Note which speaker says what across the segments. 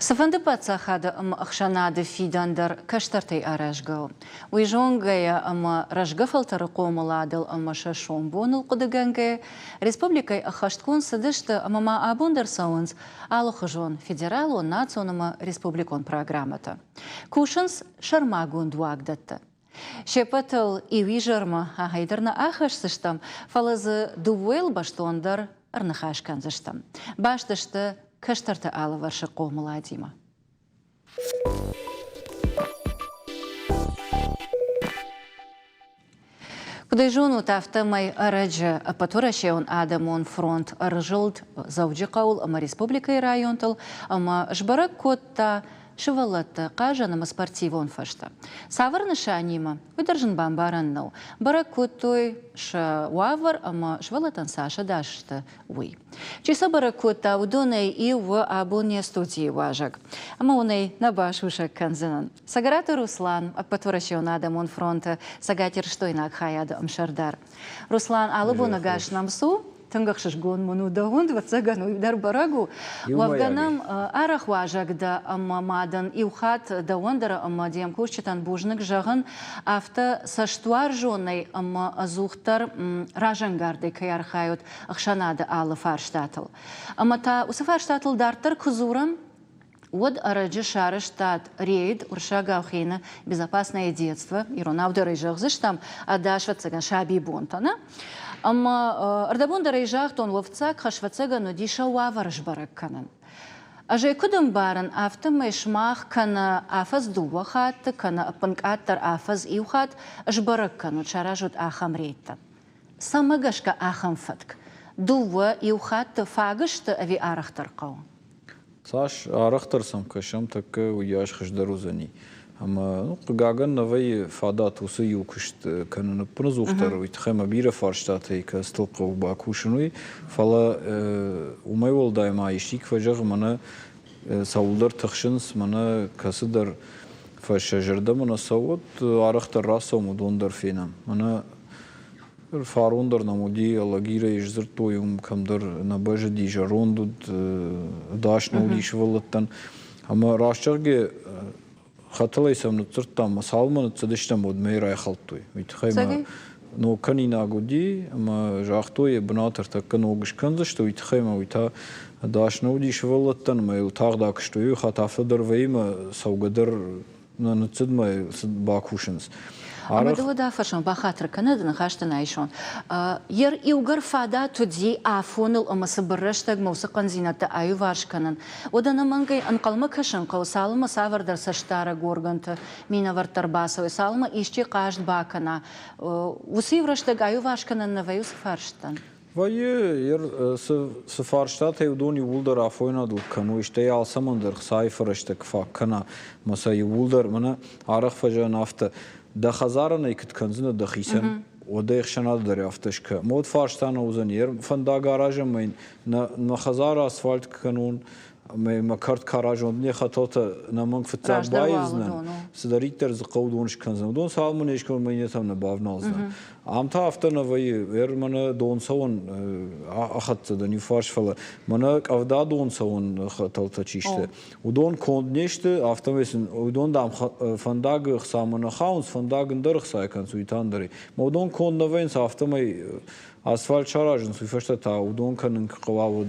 Speaker 1: Сафанды пацахады ахшанады фидандыр каштартай аражгал. Уйжонгая ражга фалтары қомыладыл шашон бонул қудыгангая. Республикай ахашткон садышты мама абундар сауынс алықыжон федералу национума республикон программата. Кушынс шармагун дуагдатты. Шепатыл иви жарма ахайдырна ахашсыштам, фалазы дуэл баштондар арнахашканзыштам. Баштышты каштарты алы варшы қомыла дейма. Кудайжону тафтамай араджа патураше он адамон фронт аржилд завджи қаул ама республика и районтал ама жбарак котта шывалатты қажанымы спортивон фашта. Саварны шанима, выдержан бамбараннау. Барак коттой шававар, ама швалатан Саша дашты уй. Чиса барак котта удонай и в абоне студии важак. Ама унай на баш ушак канзанан. Сагарата Руслан, патворащион адамон фронта, сагатир что инак хаяда амшардар. Руслан, алыбу нагаш намсу, тангахшиш гон монудагунд вацагану ивдар барагу вавганам арах важак да аммадан иухат да вондара аммадиям курчитан бужник жаган авто саштуар жонной амма азухтар ражангарды каярхают ахшанада алы фарштатл амата усафарштатл дартар кузурам вот араджи шары штат рейд уршагаухина безопасное детство иронавда рейжахзыш там адашвацага шаби бонтана. Ама ардабон дарайжах тон ловцак хашвацага но диша уаварш барак канан. Ажай кудам баран автомай шмах кана афаз дуахат, кана апанкаттар афаз иухат, аж барак кану чаражут ахам рейта. Самагашка ахам фатк. Дува иухат фагашта ави арахтаркау.
Speaker 2: Саш арахтарсам кашам так уяш хаждарузани. Ама гаган навай фадат усы юкшт канун пнузухтар витхема бира фарштатей кастылқу бакушунуй фала умай волдайма ишик фажаг мана саулдар тахшинс мана касыдар фашажырда мана савот арахтар расому дондар фенам мана фарондар намуди алагира ижзыртоюм камдар набажа дижа рондуд дашну дишвалаттан ама рашчарге хаталайсам на църтам салма на цъдещам от мейра е халтуй. Витхайма но канина годи, ама жахтой е бнатър така ногышкан, защо витхайма вита даш наудиш вълътън, ма е отах дак що ю хатафа дървейма саугадър на цъдма е бакушенс.
Speaker 1: Ама дала да фашон бахатра Канада на хашта найшон. Ер иугар фада туди афонил ама събъръщаг мауса канзината аю варшканан. Ода на мангай анкалма кашан кау салма савардар саштара горганта мина вартар басавай салма ищи кашт бакана. Уси връщаг аю варшканан на ваю сфарштан.
Speaker 2: Вайе сфарштат е удони вулдар афойна дулкану иште алсамандър сайфаръщаг факана маса и вулдар мана арах фажа нафта да хазарана и кът канзина да хисан, ода ихшанад да ряфташка. Мод фарштана узанир, фанда гаража майн, на хазара асфальт канун, ма карт каража, он не хатота на манг фацак байзнан, садаритер за каудонш канзина. Дон салмон ешкон майне там на бавналзнан. Амта афта на вай, мана дон саун ахат да ни фаршфала, мана авда дон саун хаталта чиште. Удон конднеште, афта месен, удон дам фандаг хсамана хаунс, фандаген дърх сайкан суитандари. Ма удон конд на вайнс афта май асфальт шаражен суифашта та, удон канен кававод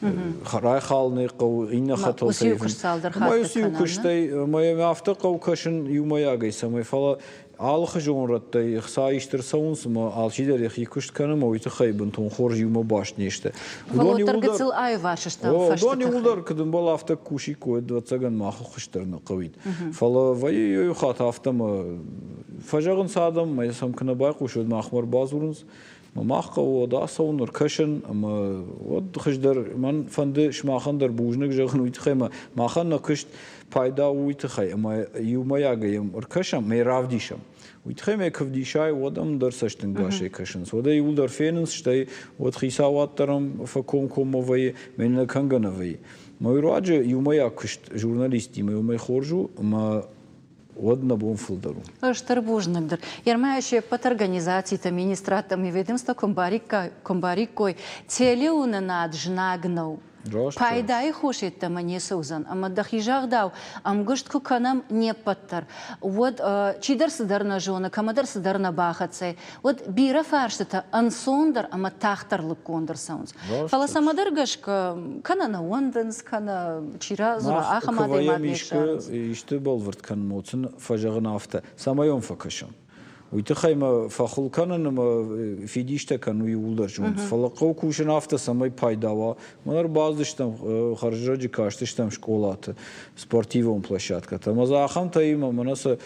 Speaker 2: рай халны қау инна хатал тайфын. Май усиу кыштай, май афта қау кашын юмаягайса, май фала алхы жонраттай хса иштер саунс ма алшидер яхи кушт канам ойты хайбын тон хор юма баш неште.
Speaker 1: Волотар гыцыл ай вашыштан фашты.
Speaker 2: Дони улдар кыдын бал афта куши кой двадцаган махы хыштарны қавид. Фала вай йой хат афта ма фажагын садам май сам кына бай кушуд махмар базурынс. ماخ ودا صونر كشن أما ود خشدر من فند شماخندر بوجنك جغن ويتخيم ما خن كشت فايدا ويتخي أما يوم ياجيم وركشم ميرافديشم ويتخيم كفديشاي ودم در سشتن قاشي كشنس ودا يقول در فينس شتى ود خيساوات ترم فكون كوم وفي من كنغنا في ما يراجع يوم ياكشت جورناليستي ما يوم يخرجوا ما Одна бомфулдару.
Speaker 1: Штарбужнагдыр. Ярмаеше пат организациите, министратам и ведомства комбарикой целиуна над жнагнау Пайдай хош етті міне сөзін. Ама дақи жағдау, амгышт күканам не паттар. Вот чидар сыдарна жоны, камадар сыдарна бақатсай. Вот бира фарштыта ансондыр, ама тақтарлық кондыр сауыныз. Фаласамадар гашка, кана на ондынс, кана чира зура ахамадай маднешарыз.
Speaker 2: İşte bolvert kan motsun fajağın hafta. Samayom fakasham. Uytxayma faxul kanan ama fidişte kan uyuldur çünkü falaqo kuşun hafta samay paydava. Bunlar bazı iştem xarjacı kaçtı iştem şkolatı. Sportivon площадка. Там захам таима манаса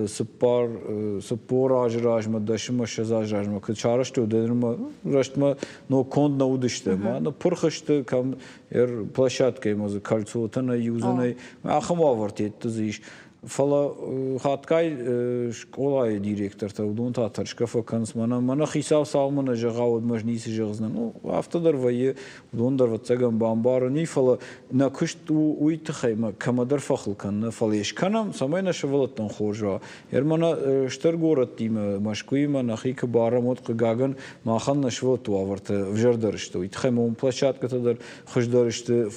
Speaker 2: спор ажражма дашма шазажма кчарашты дедерма раштма но конд наудышты ма но пурхашты кам площадка имазы кольцотана юзанай ахам авартетти зиш Fala hatkay şkolay direktor tavdun tatarşka fakans mana hisav salmana jagawd majnisi jagznan o haftalar vayı dondar vatsagan bambar ni fala nakışt uytxayma kamadar faxıl kanna faleş kanam samayna şavalatdan xorja ermana ştar gorat dima maşkuyma naxik baramot qagagan maxan nashvat vavarta vjardarıştı uytxayma on площадкатадар xojdarıştı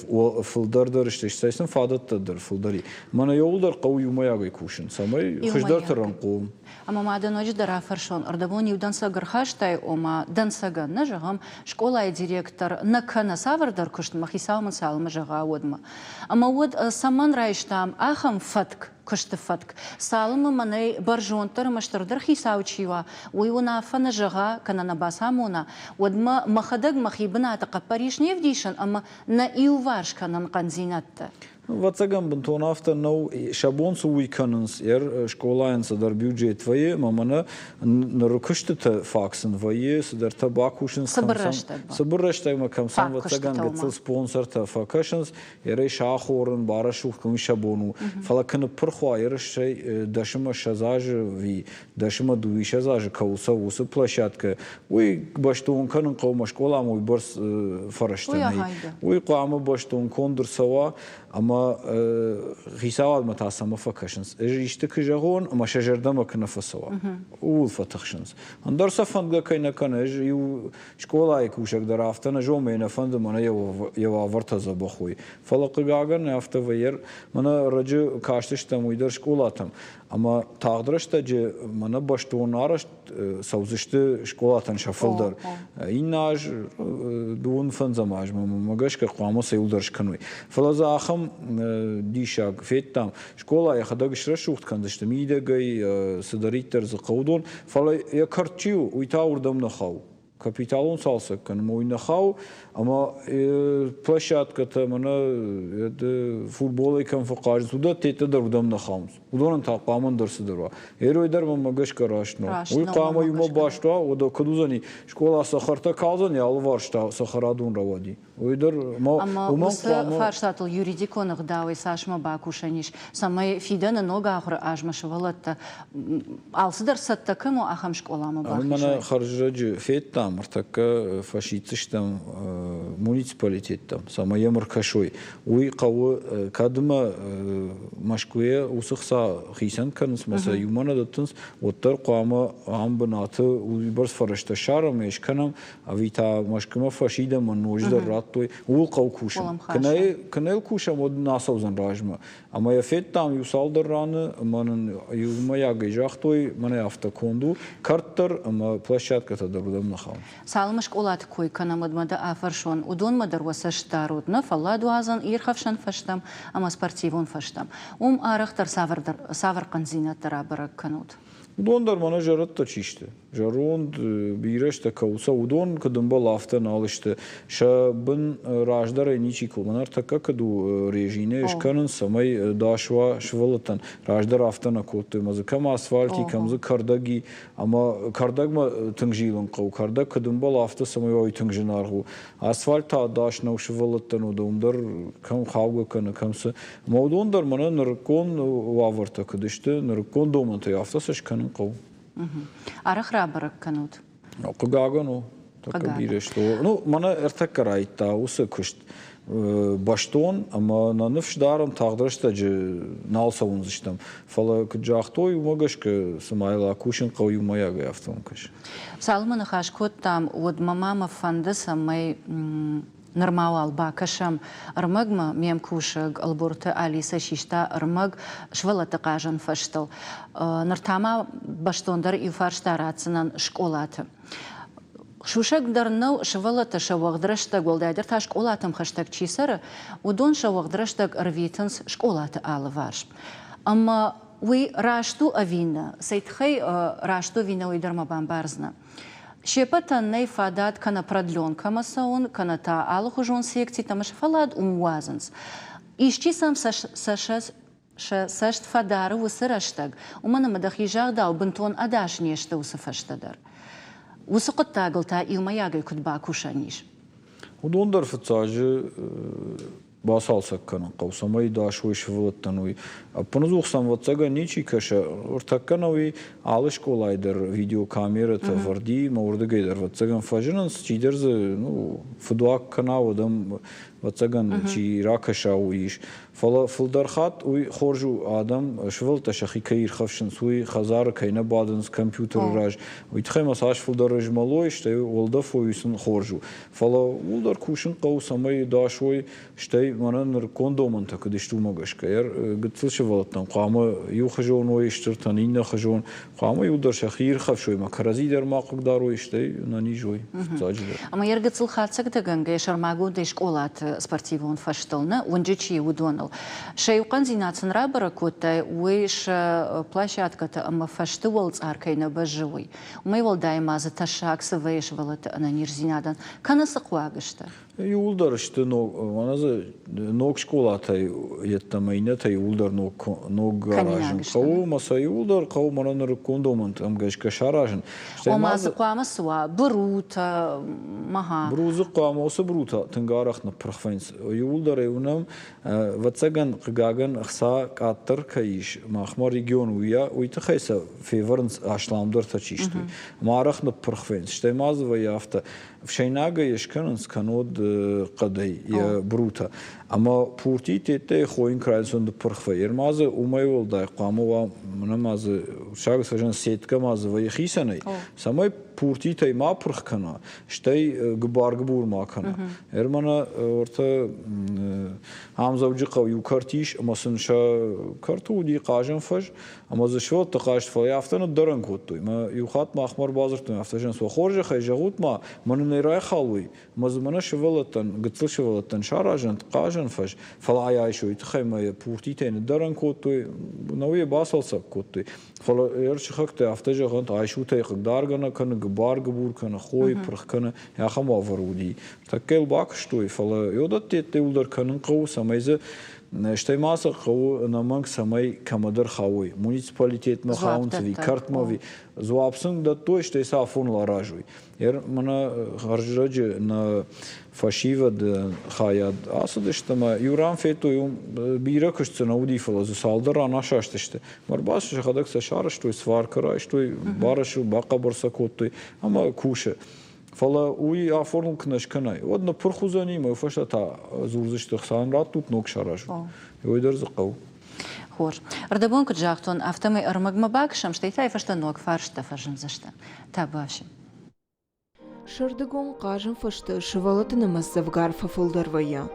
Speaker 2: fıldardarıştı saysan fadatdadır fıldari mana yoldar qawy Маягай кушин, самай хождар ранқом.
Speaker 1: Ама мадан очи дара фаршон. Ардабон юдан сагар хаштай ома дан сага на жагам школа директор на кана савардар кушн махисауман салма жага одма. Ама од саман райштам ахам фатк кушты фатк. Салма манай баржонтар маштардар хисаучива. Уйуна фана жага кана на басамуна. Одма махадаг махибна тaqapparish nevdishan ама на иуварш канан qanzinatта.
Speaker 2: Vățăgăm într-un haftă nou șabon su weekends școlaien să dar budget văie mamana nărucăște te faxen văie să dar tabacușen să bărăște mă cam să vățăgăm gățel sponsor te facașens era șahorun barașu cum șabonu fala când părhoa era și dașma șazaj vi dașma dui șazaj causa usă plășatcă ui bașton când qawma școla mă bărs fărăște ui qawma bașton condur sawa ama hisavat matasama fakashins işte kıjagon ama şajarda kana fasawa ul fatakhshins andar safand ga kayna kana yu şkolay kuşak dar haftana jomena fand mana yava varta zabakhoy falaq gagan hafta vayer mana racı kaçtıştam uydar şkolatam ama tağdırıştacı mana başton araş savzıştı şkolatan şafıldar inaj dun fanzamaj magaşka qama sayuldar şkanoy falaza axam dişag fettam şkola ya xadagışra şuxt kanzıştı midagay sıdaritler zqawdon fala ya kartçiu uytavurdam naxav Капиталон салса кан мой нахау, ама площадката мана футболай кан фақаж суда тета дар удам нахаумс. Удонан тaqamан дарсыдырва. Эройдар магаш карашно. Уй қама юма башта, ода кадузани школа сахарта казан я алваршта сахарадун равади. Ойдар
Speaker 1: ама усы фарштатыл юридиконық дауи сашма бакушаниш. Самай фидана нога ахыр ажмашывалатта. Алсыдар сатта кому ахам школама бахиш.
Speaker 2: Мана харжраджи феттам артака фашицтам муниципалитеттам. Сама ямаркашой. Уй қавы кадыма машкуя усықса хисан каныс маса юмана даттынс оттар қама амбынаты уйбарс фарашта шарам ешканам авита машкума фашида манождар рат ул qawkusham kanel kusham od nasavzan rajma ama ya fettam yusaldır ranı manın yumaya gejaqtoy mana hafta kondu karttar ama площадката darudam naxam
Speaker 1: salmış qolat koy kanamadmada afarshon udon madar wasashtarudna falladu azan irxafshan fashtam ama sportivon fashtam araqtar savr qanzinatara barak kanut
Speaker 2: Udonlar mana jaratta çişti. Jarond birashta kausa udon kadamba laftan alıştı. Şabın rajdara niçi kulmanar takka kadu rejine şkanın samay daşva şvalatan rajdar aftana kotu mazı kam asfalti kamzı kardagi ama kardagma tıngjilon qav kardag kadamba lafta samay oy tıngjinarhu asfalta daşna şvalatan udondar kam xavga kana kamsa modondar mana narkon vavarta kadıştı narkon domanta yafta şkan قو.
Speaker 1: أرخرا برك كنود.
Speaker 2: قجاجنو تكبيرش تو. نو منا ارتكر عيتا وسكشت باشتون أما نفش دارم تقدرش تج نالسون زشتم. فلا كجاختوي وماجش كسمايلا كوشن قوي وما يجي أفتون كش.
Speaker 1: سالمن خاش كتام ود ماما فندس ماي نرماوال باكشم رمغما ميم كوشق البورتا أليسا شيشتا رمغ شولت قاجن فشتل نرتاما باشتوندر يفارشتا راتسنان شكولات شوشك درنو شولت شوغدرشتا قولدادر تا شكولاتم خشتك چيسر ودون شوغدرشتا رفيتنس شكولات آلوارش أما وي راشتو أفينا سيتخي راشتو فينا ويدرما بامبارزنا شيبتا نيفادات كان продленка كمسون كان تا алхужон секций там шфалад умвазенс ищи сам сашт фадар высыраштаг умана мадахижаг дал бентон адаш нешта усафаштадар усоқаттагылта илмаягай кудба кушаниш
Speaker 2: ودوندر فتاجه باسالسك كان قوسمي داشوي شفلتنوي بنزوخسم واتساغا نيچي كشا ورتكنوي على شكولايدر فيديو كاميرا تفردي موردغيدر واتساغا فاجنس چيدرز نو فدواك كنا ودم واتساغا چي راكشا ويش فلا فلدرخات وي خورجو ادم شفلت شخي كير خفشن سوي خزار كاينه بادنس كمبيوتر راج ويتخيمس اش فلدرج مالويش تي ولدفويسن خورجو فلا ولدر كوشن قوسمي داشوي شتي منن كوندومن تكدشتو ماغشكير قتلش فلتن قامه يوخجون ويشترتن إن خجون قامه يودر شخير خفشوي ما كرزي در ما قدار ويشتي ناني جوي تاجدر
Speaker 1: اما يرقصل خاطسك دغنغ شرماغو ديشكولات سبورتيفون فشتلنا ونجيشي ودونل شيء قنزيناتن رابركوتا ويش площадка-то اما فشتولز اركينا بجوي وما يول دايما زتشاك سويش ولت انا نيرزينادن كان سقواغشتا
Speaker 2: يولدر işte manazı nok şkolaтай yettameyne tay yulder nok garajın qavu masa yulder qavu mananır kondomant am gashka sharajın
Speaker 1: işte maz qama swa bruta maha
Speaker 2: bruzu qama osa bruta tangaraxna prxfens yulder evnam vatsagan qgagan xsa qatr kayish mahmar region uya uytxaysa feverns ashlamdor tachishtu maraxna prxfens işte maz va yafta вшайнага ешканс канод قدي يا بروتا اما پورتی ته خوین کرایسون د پرخه یرمازه اومایول دا قامو منمازه شاګ سجن سیتکه مازه وی خیسنه سمای پورتی ته ما پرخ کنه شتي گبارګبور ما کنه هرمنه ورته هم زوجي قو یو کارتیش مثلا شا کارتو دی قاجن فج اما ز شو تقاش فیافتن درن کوتوی ما یو خات ما احمر بازرتن افتجن سو خورج خیجوت ما من نه رای خالوی مزمنه شولتن گتل شولتن شاراجن قاجن فج فلایا شو تخيم پورتی تن درن کوتوی نوې باسلس کوتوی فلا يرش خکته افتجه غنت عايشو ته قدار کنه کنه گبارګبور کنه خوې پرخ کنه یا خم ورودی تکل باکشتوی فلا یودت ته ولدر کنن قو سمایزه شتي ماسه قو نمنګ سمای کمدر خاوي مونسپالیټیت ما خاونتوی کارتموی زوابسن د تو شتي صافون لاراجوي من خرجج на фашива د خایاد اسد اجتماع یوران فیتو یوم بیره کشت نودی فلز سالدر انا شاشتشته مر باش خدک سشارش تو سوار کرایش تو بارشو باقبر سکوت اما کوشه فلا وی افورن کنش کنای ودن پرخوزانی ما فشتا تا زورزش تخسان رات توت نوک شارش یودر زقو
Speaker 1: خور ردبون کجاختون افتمای ارمگما باکشم شتیتای فشتا نوک فرشتا فشم زشتا تا باشم
Speaker 3: شردگون قاجن فشت شوالت نمس زفگار ففولدرویا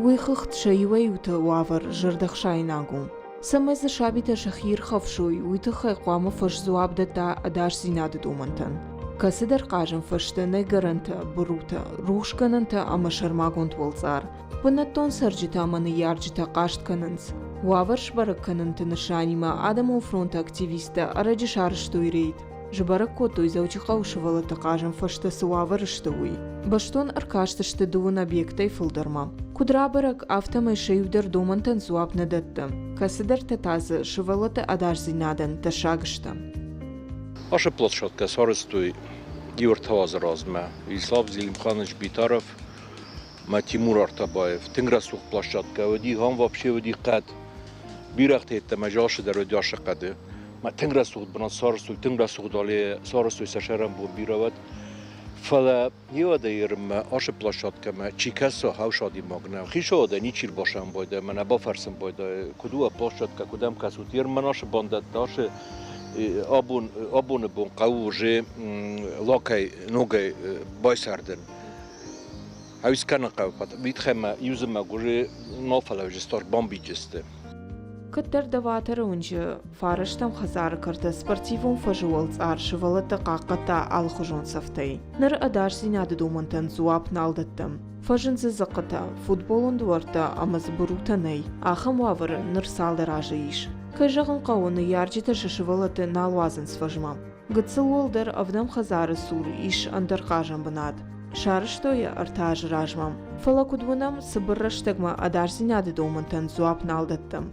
Speaker 3: وی خخت شیوی وت وافر جردخ شایناگون سمز شابیت شخیر خفشوی وی تخی قوام فش زواب دتا اداش زیناد دومنتن کسی در قاجن فشت نگرنت بروتا روش کننت اما شرماگون تولزار بنتون سرجتا من یارجتا قاشت کننس وافرش برک کننت نشانی ما آدمو فرونت اکتیویستا ارج شارشتوی رید جبرك كوتو زوجي قوشولا تقاجن فشتا سوافرشتوي بشتون اركاشتشت دون объектай фулдерма кудрабарак автомай шейвдер домантен зуап надатта касидер татазы шывалата адаш зинаден ташагшта
Speaker 4: Аша площадка сарыстуй юртаваз разма Ислав Зелимханович Битаров ма Тимур Артабаев Тинграсух площадка води гам вообще води قد бирахт это мажаш дар дяша قد ما تنگرسوخ بنا سارسوی تنگرسوخ دالی سارسوی سشرم بو بیروت فلا یاده یرم آش پلاشات کم چیکسا هاوشادی ماگنم خیش آده نیچیر باشم بایده من با فرسم بایده کدوم پلاشات که کدام کسوت یرم من آش باندت آش آبون بون قوجه لاکی نوگه بایسردن عاوز كان قوقت بيتخم يوزم قولي نوفل أو جستور بامبي جسته
Speaker 3: كتر دواتر ونجا فارشتم خزار کرده سپرتیفون فجولت شوالت قاقتا الخجون سفتي نر ادار زیناد دومنتن زواب نالدتم فجن زقتا فوتبولون دورتا امز بروتني اخم وافر نر سال راجيش كجغن قون يارجت ششوالت نالوازن سفجمام قتسل ولدر افدم خزار سور ايش اندر قاجن بناد شارشتويا ارتاج راجمام فلاكودونم سبرشتگما ادار زیناد دومنتن زواب نالدتم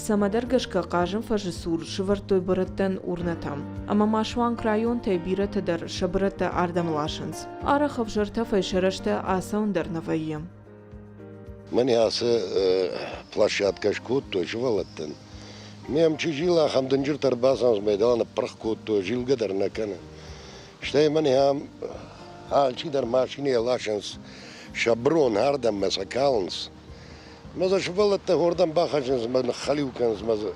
Speaker 3: Самадергашка кажем фажисур швартой бараттан урнатам. Ама машван крайон те бирата дар шабрата ардам лашанс. Ара хавжарта файшарашта асаундер наваем.
Speaker 5: Мани асы площадкаш кутто жвалаттан. Мем чижила хамданжир тарбасанс майдана прах кутто жилгадар накана. Штай мани хам алчидар машине лашанс шаброн ардам масакаланс. ماذا شفلت هوردن باخشنز من خليو كنز ماذا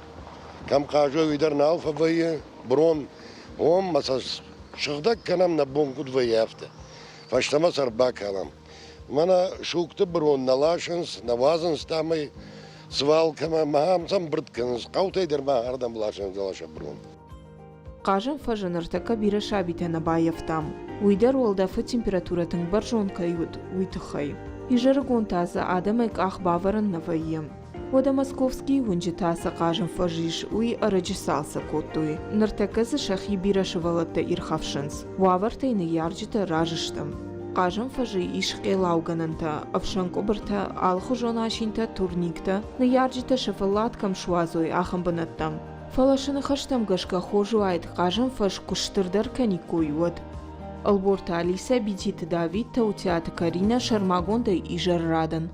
Speaker 5: كم قاجو يدرنا ألفا بيه برون هم مثلا شغدك كنام نبون كود بيه أفته فاشتما سر باكلام مانا شوكت برون نلاشنز نوازنز تامي سوال كما مهام سم برد كنز قوتي در ما هردن بلاشنز دلاش برون
Speaker 3: Кажем фажанартака бира шабите на баевтам. Уйдер волдафы температуратың баржон кают, уйтыхай. И жаргон таза адамайк ах баваран наваем. Вода московский вунжи таза кажем фажиш уй араджисалса коттуй. Нартаказы шахи бира шавалатта ирхавшанс. Вавартайны ярджита ражыштам. Кажем фажи ишқе лаугананта, авшанк обырта алхужон ашинта турникта, на ярджита шавалаткам шуазой ахам банаттам. Фалашыны хаштам гашка хожу айт кажем фаж куштырдар каникуй вот. Алборта Алиса битит Давид таутиат Карина Шармагонда и Жаррадан.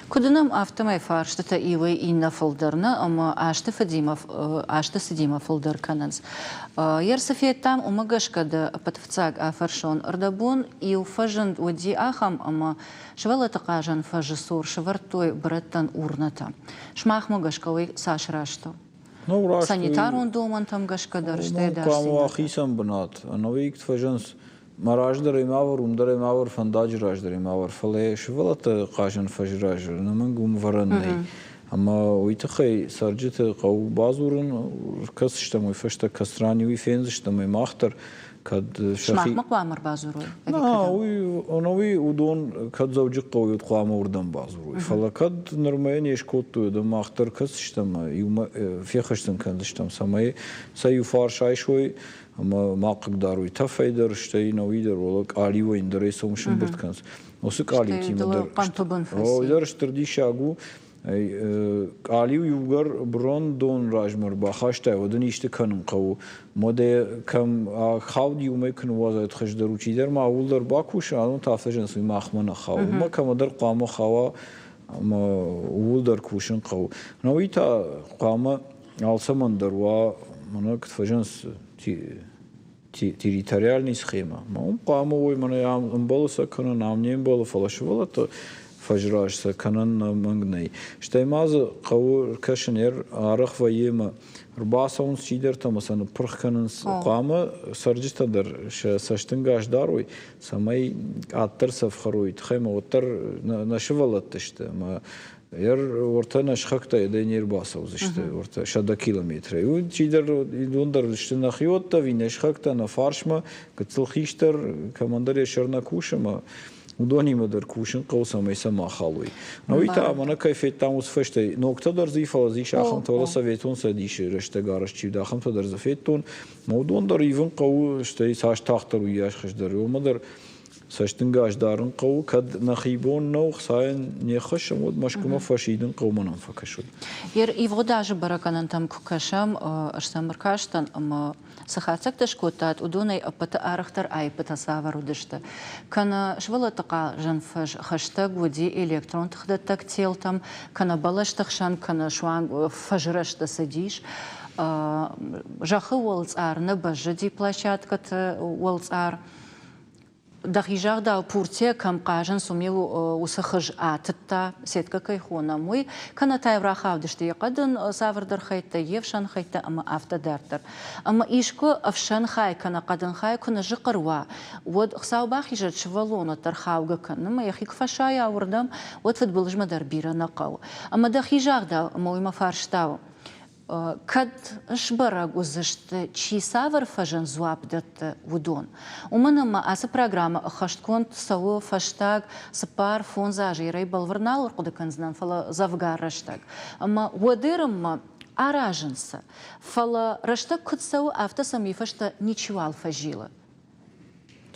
Speaker 1: Кудынам автомай фарштата ивы инна фолдерна, ама ашты сидима фолдер кананс. Ерсофия там умагашка да патвцаг афаршон ардабун и уфажан уди ахам, ама швала такажан фажисур швартой браттан урната. Шмах магашкавый сашрашто. Санитарун думан там гашкадар, что я даже
Speaker 2: Кому ахисам бнат, но викт фажанс мараждар имавар, умдар имавар, фандаж раждар имавар, фале швалата кажан фажражар, намангум варанный. Ама уйтахай сарджита қау базурын кас штамой фашта касрани уй фенз штамой махтар кад
Speaker 1: шахи. Шмах мақвамар базуруй.
Speaker 2: Онови удон кад завжик қау юд қуама урдан базуруй. Фала кад нормайни ешкотту юд махтар кас штама юма фехаштан канд штам самай саю фаршайшой ама мақық даруй тафайдар штай новидар олак аливо индары сомшин буртканс. Осык али тимадар. Ойдар штырди шагу Алиу югар брон дон ражмар бахашта оден иште каным қау моде кам хауди умекн вазайт хаждару чидер ма улдар бакуш алон тафтажан суй махмана қау ма камадар қама қава ма улдар кушин қау навита қама алсамандар ва мана ктфажанс территориальная схема ма қама ой мана амбалуса кана намнем бала фалашвала то фажрашса канан мангней. Штаймазы қау кашынер арық вайема рбасаун сидер тамасаны пырх канан қамы сарджистадар саштын гашдаруй самай аттыр сафхаруй тхайма оттар нашывалатты шты. Ер орта нашхакта еденер басауз шты орта шада километры. У чидер идундар шты нахиотта винешхакта на фаршма кацылхиштер командаря шарнакушама удони мадер кушин қаусамай сама халуй. Но и та мана кайфет там усфеште ноктадар зифа зиш ахам тола советун садиш реште гараш чив дахам тодар зафеттун модон дар ивен қау ште саш тахтар уяш хаждар мадер саштынгаш дарын қау кад нахибон нох сайн нехаш мод машкума фашидин қауманам факашуд.
Speaker 1: Ер ивго даже бараканан там кукашам аштамаркаштан ама сахацак ташкотат удонай апата арахтар ай пата саварудышты. Кана швала тақа жанфаж хаштаг води электрон тхдаттак тел там кана балаштахшан кана шуан фажрашта садиш. Жахы уолцар на бажади площадка уолцар. دقیقاً داو پورتیا کم قاجن سومیو وسخج آتتا سیتکا کی خونا موی کنه تایبرا خاودشتی قدن سافر در خیت یفشان خیت اما افت درتر اما ایشکو افشان خای کنه قدن خای کنه جقروا ود خساو باخیجت شوالون تر خاوگ کنه ما یخیک فشای آوردم ود فت بلجم در بیرا نقاو اما دقیقاً داو موی ما فارشتاو كد شبرا گذشت چی سافر فجن زواب دت ودون ومن ما أس برنامج خشت كنت سو فشتاق سبار فون زاجيري بالورنال ورقد كنزنان فلا زفقار رشتاق أما وديرم أراجنس فلا رشتاق كنت سو أفتا سمي فشتا نيشوال فجيلة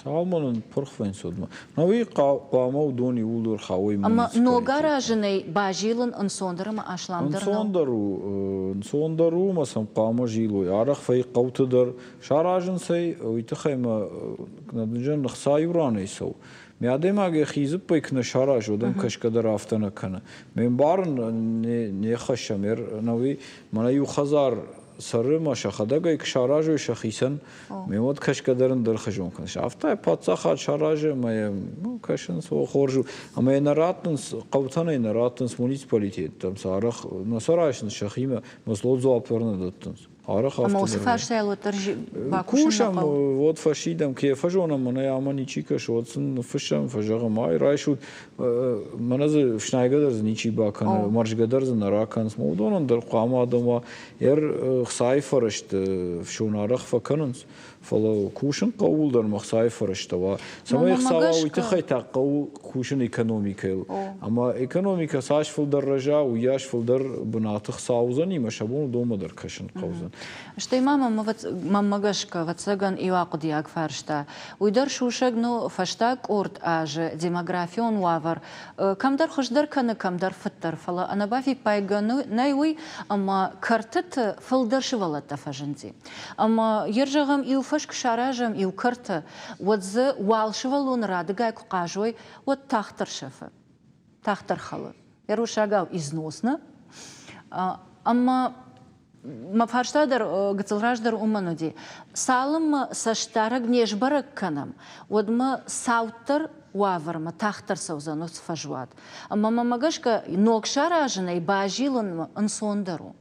Speaker 2: تعاملن پرخوین سودما نوی قامو دونی ولور خوی
Speaker 1: اما نوگارا جنی باجیلن انسوندر ما اشلام در
Speaker 2: انسوندرو مثلا قامو جیلو عرق في قوت در شاراجن سي ويتخيم ندجن نخساي وراني سو میادم اگه خیزب پیکن شاراج ودم کشکدر آفتن کنه من بارن نیخشمر نوی من یو خزار سر ما شخدا یک شاراج و شخیصن میاد کشکدرن در خجون کنش افته پاتسا خاد شاراج ما کشن سو خورجو اما نراتنس قوتن نراتنس مونیسپالیتیت تام سارخ نصراشن شخیمه مسلوت زو اپرن داتنس
Speaker 1: اما وصفاش سيلو ترجي
Speaker 2: كوشم ود فشيدم كيف فجونا من يا ماني تشيكش ودسن فشم فجاه ماي رايشود منز شنايغدرز نيچي باكن مرج گدرز نراكنس مودون در قام ادم ير خسايفرشت شونارخ فكننس فلو كوشن قول در مخسايفرشت وا سمي خساوا ويتخيت قو كوشن ايكونوميكال اما ايكونوميكا ساش فل درجه وياش فل در بناتخ ساوزني مشبون دوم در كشن قوزن
Speaker 1: شتي ماما غشكا واتسغان ايواق دياك فارشتا ويدر شوشك نو فاشتاك اورد اج ديموغرافيون وافر كم در خوش در كن كم در فتر فلا انا بافي بايغانو نايوي اما كرتت فل در شوالت فاجنتي اما يرجغم ايو فشك شاراجم ايو كرت واتز وال شوالون رادغاي قاجوي وتاختر شفه تاختر خل يروشاغاو износна اما ما فارشتادر قتلراجدر أمانودي سالم ساشتارق نيجبرق كنم ودما ساوتر وافر ما تاختر سوزانو فجوات أما ما مغشكا نوكشاراجني باجيلن انسوندرو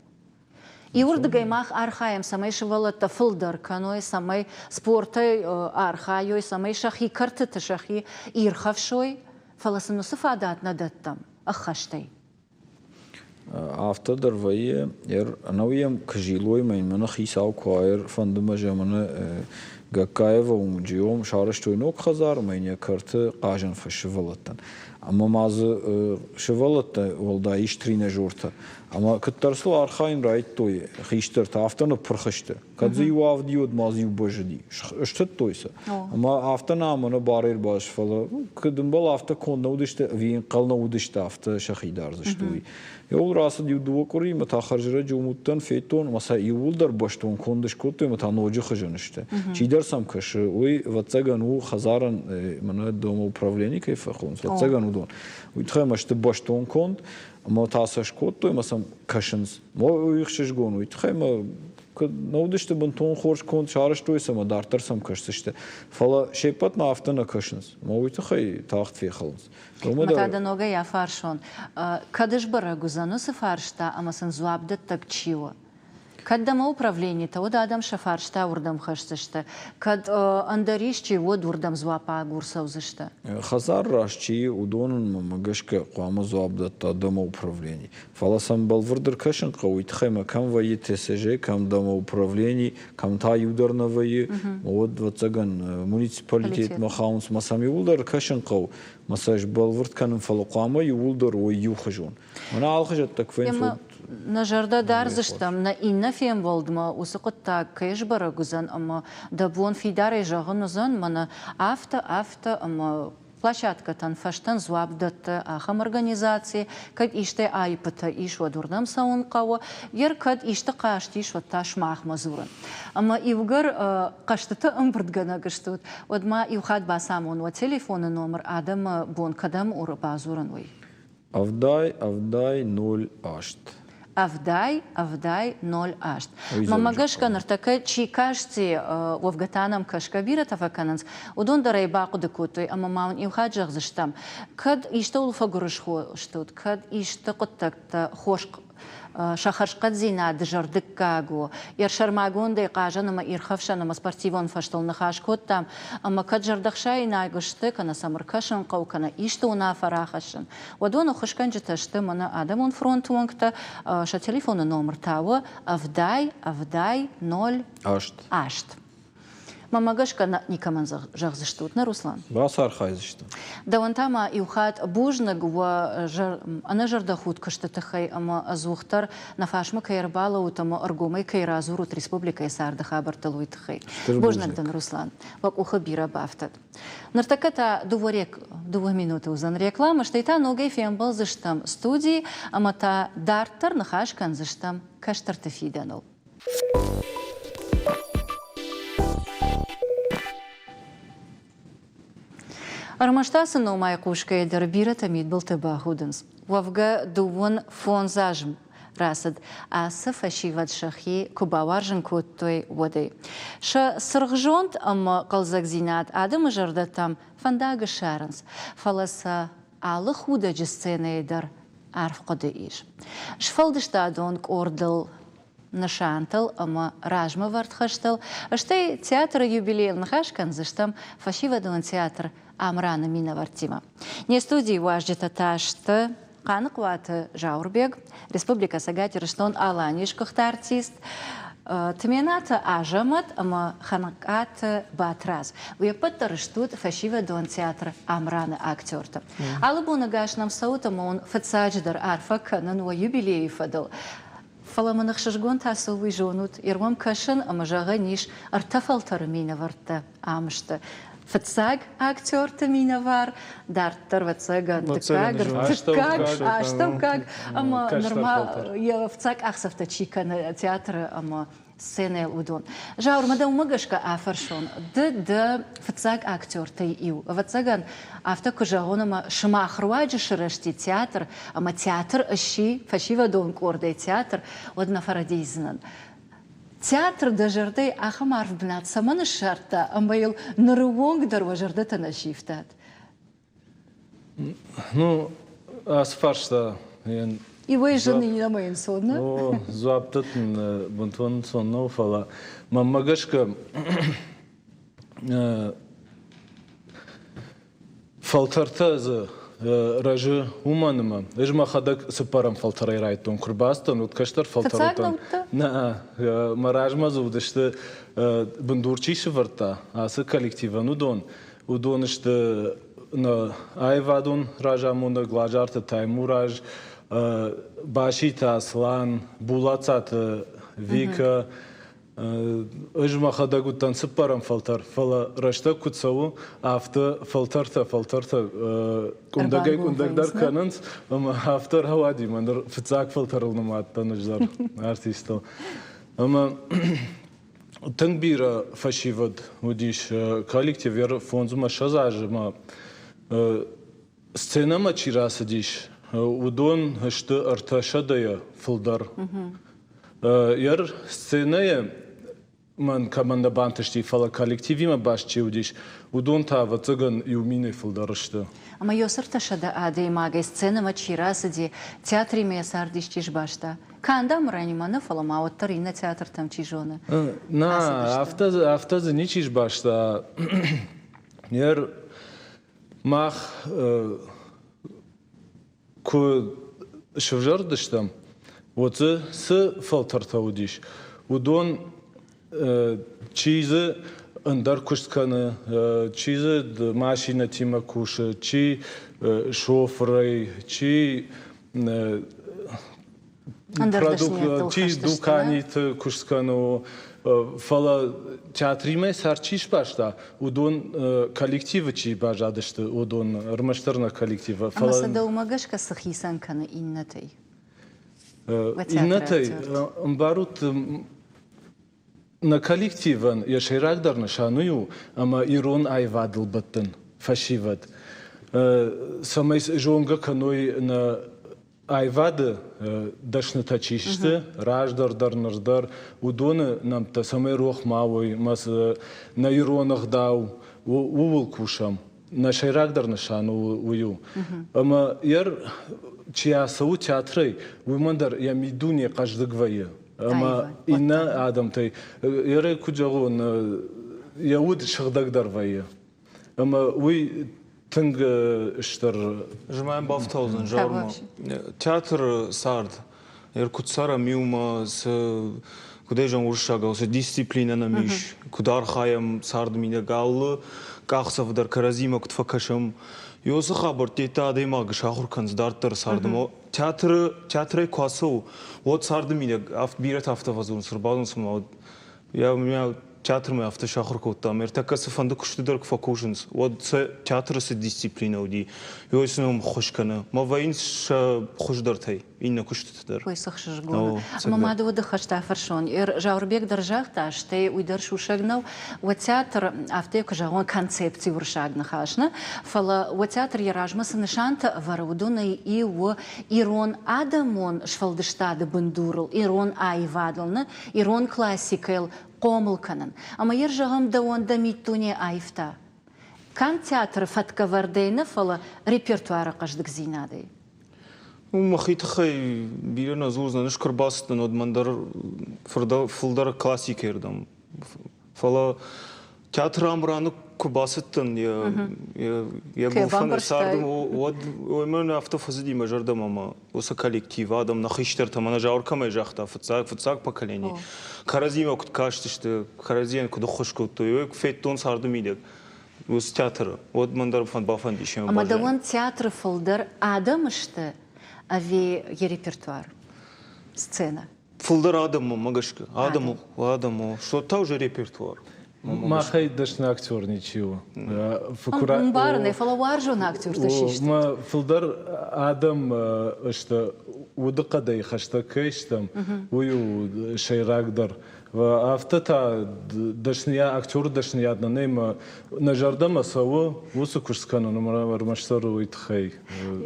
Speaker 1: يورد جيماخ أرخايم سماي شوالة فلدر كانوي سماي سبورتي أرخايوي سماي شخي كرتت شخي إيرخف شوي فلسنو سفادات ندتم أخشتي
Speaker 2: After derweie naujem kaжилой мен хисау коер фандыма жамана гакаева умджиом шарыштой нок хазар мен карты кажан фашвалаттан amma mazı şıvalıttı olda iştrine jorta ama kıttarslı arxayn rayt toy xiştir taftanı pırxıştı kadzi yuav diyod mazı yubajdi ştet toysa ama haftana amına barir baş falan kıdım bal hafta konna udişte vin qalna udişte hafta şahidar zıştoy yol rası diyor duva kuri mata xarjra jumuttan feton masa yulдар başton kondiş kotoy mata nocu xıjın işte çidersam kaşı oy vatsagan u xazaran mana dom управление кайфахун vatsagan udon uytxay maştı başton kont ama tasaş kotoy masam kaşınız mo uyxşış gon uytxay ma Навдиште бантон хорш кон чарыштой сама дартарсам кашсыште. Фала шепат на автона кашынс. Мовите хай тахт фехалнс.
Speaker 1: Матада нога я фаршон. Кадыш бара гузану се фаршта, ама сан зуабдет так чио. Когда управление, то да адам шафаршта урдам хашсышта. Кад андаришчи вот урдам зуапа гурсаузышта.
Speaker 2: Хазар рашчи удонун мамагашка қуама зуабдет адама управление. Фала сам балвырдыр кашын қауит хайма кам вайи ТСЖ, кам дама управление, кам та юдарна вайи. Вот вацаган муниципалитет махаунс масами улдар кашын қау. Масаж балвырд канын фала қуама юулдар ой юхажон. Мана алхажат так фен
Speaker 1: نجاردا درزشتم نه این نفیم ولدم وسقط تا کیش برا گذن اما دبون فی داره جهان نزن من افت اما площадка тан фаштан зуабдат ахам организации кад иште айпта иш вадурнам саун кава ер кад иште кашти иш ваташ мах мазуран ама ивгар каштата амбрдгана гаштут одма ивхат басамон ва телефонный номер адам бон кадам ур базуран вай
Speaker 2: Авдай 08
Speaker 1: Авдай 08. Мамагашка нартака чи кажти вовгатанам кашкабира тафакананс. Удон дарай баку декутой, ама маун имхаджах заштам. Кад иштол фагурышхо штут, кад иштакоттакта хошк шахаршқат зина джардык кагу. Ир шармагун дей кажанама ирхавшанама спортивон фаштол нахашкоттам. Ама кад жардахшай найгушты, кана самаркашан каукана ишты уна фарахашан. Вадону хошканджиташты мана адамун фронтуангта ша телефона номер тава авдай 08. Мамагашка никаман жахзыштут, на Руслан.
Speaker 2: Басар хайзышты.
Speaker 1: Давантама иухат бужнаг ана жардахут каштатахай ама азухтар нафашма кайрбала утама аргумай кайразурут республика сардаха барталуйтахай. Бужнаг дан Руслан. Вак ухабира бафтат. Нартаката дуворек 2 минуты узан реклама, что ита ногай фембал заштам студии, ама та дартар нахашкан заштам каштартафиданул. Армаштасы номай кушка эдер бира тамид был теба худенс. Вавга дуон фон зажм расад, аса фашиват шахи кубаваржен коттой воды. Ша сыргжонт ама калзак зинат адам жарда там фандага шаранс. Фаласа алы худа джесцена эдер арф коды иш. Шфалдышта донк ордал нашантал, ама ражма вартхаштал. Аштей театр юбилейл нахашкан заштам фашива дон театр Амрана мина вартима. Не студии важдета ташты, қанық ваты Жаурбег, Республика Сагатир штон аланишкахты артист, Тмената ажамат, ама ханакаты батраз. Уяпаттар штут фашива дон театр Амрана актерта. Алыбуна гашнам саутам он фацадждар арфа канан уа юбилей фадал. Фаламанах шашгон тасовый жонут, ирвам кашан, ама жага ниш артафалтар мина варта амшта. Фацаг актерта минавар, дартар вацаган аштам ама норма я фацаг ахсафта чика на театр ама сцене удон. Жаур мада умагашка афаршон. Да фацаг актерта иу. Вацаган афта кожагон ама шмахруаджи шырашти театр, ама театр ащи фашива дон кордей театр одна фарадизнан. Театр дажардай ахамарф бнат самана шарта, амбайл нарувонг дарважардата на шифтат.
Speaker 6: Ну, асфаршта.
Speaker 1: И вы жены не на моем сонна?
Speaker 6: О, зуаптат бунтван сонна уфала. Мамагашка фалтарта за ражы уманыма. Эжма хадак сыпарам фалтарай райтон курбастан, уткаштар фалтарутан. На, маражма зудышты бандурчиши варта, асы коллективан удон ишты на айвадун ражамуна глажарта таймураж, башита аслан, булацата вика, Эжма хадагутан сыпарам фалтар, фала рашта куцаву, афта фалтарта, кундагдар кананс, ама афтар хавади, мандар фицак фалтарылнама аттанаждар артистал. Ама тангбира фашивад удиш коллектив ер фонзума шазажма сцена мачираса диш удон что арташадая фылдар. Ер сценая man команда бантышти фала коллективима башчи удиш удон тава цыган и умины фылдарышты.
Speaker 1: Ама ёсырта шада адей магай сцена мачираса ди театри месардиш чиш башта. Канда мранимана фала мауттар и на театр там чижона.
Speaker 6: На авто за ничиш башта. Ер мах ку швжардыштам. Вот с фалтарта удиш. Удон чизы андар куштканы, чизы машина тима куша, чи шофрай, чи продукт, чи дуканит кушткану, фала театриме сарчиш башта, удон коллективы чи бажадышты, удон рмаштарна коллектива.
Speaker 1: Ама сада умагашка сахисан кана иннатай.
Speaker 6: Иннатай, барут на коллективан я шейрагдар на шаную, ама ирон айвадл баттен фашиват. Самайс жонга каной на Айвады дашнытачишты, раждар, удоны нам та самый рох мавой, мас на иронах дау, увул кушам, на шайрагдар нышан ую. Ама яр чья сау театры, уймандар я мидуне каждыгвае. Ама инна адам тай, яры куджагон, яуд шагдагдар вае. Ама уй тынг штар
Speaker 7: Жмаем бафтаузен, жарма. Театр сард. Иркутсара миума с куда же уршагал, с дисциплина на миш. Куда архаем сард меня галлы, кахсав дар каразима кутфакашам. Йосы хабар тета адема гшахуркан сдартер сардмо. Театры квасу. Вот сард меня афт бирет автовазун србазун сма. Я у меня театр мы автошахурку там. Иртакасы фанды куштыдар кфакушенс. Вот театр с дисциплина уди. Йосным хошкана. Ма ваинс хошдартай. Инна куштыдар.
Speaker 1: Пойсах шжгуна. Мамада выдыха штафаршон. Жаурбек даржахта, штей уйдар шушагнау. Вот театр автек жагон концепции уршагна хашна. Фала вот театр яражмасы нишанта варудуна и у ирон адамон шфалдыштады бандурл. Ирон айвадална. Ирон классикел. قوملكنن أما يرجعهم دوان دميتوني عيفتا كان تياتر فتكا وردينا فلا ريبرتوار قصدك زينادي
Speaker 7: مخيتخي بيرنا زوزنا نشكر باستن ودمندر فلدر كلاسيك يردم فلا театр амраны кубасыттын я гуфан сардым вот мен автофазидима жардам ама осы коллектив адам нахиштер там она жауркамай жахта фуцак поколение каразима кут каштышты каразиен куда хошку то ой феттон сардым идек осы театр вот мандар фан бафан дишем
Speaker 1: ама даван театр фылдыр адам ишты ави репертуар сцена
Speaker 7: фылдыр адамы магашка адаму что та уже репертуар
Speaker 6: Махай дашна актер ничего.
Speaker 1: Он барный, фалаваржу на актер тащишь.
Speaker 6: Ма филдар адам что удакадай хашта кэштам ую шайрагдар. Автота дашния актер дашния одна нема на жардама саву усукушскана номер машсару итхай.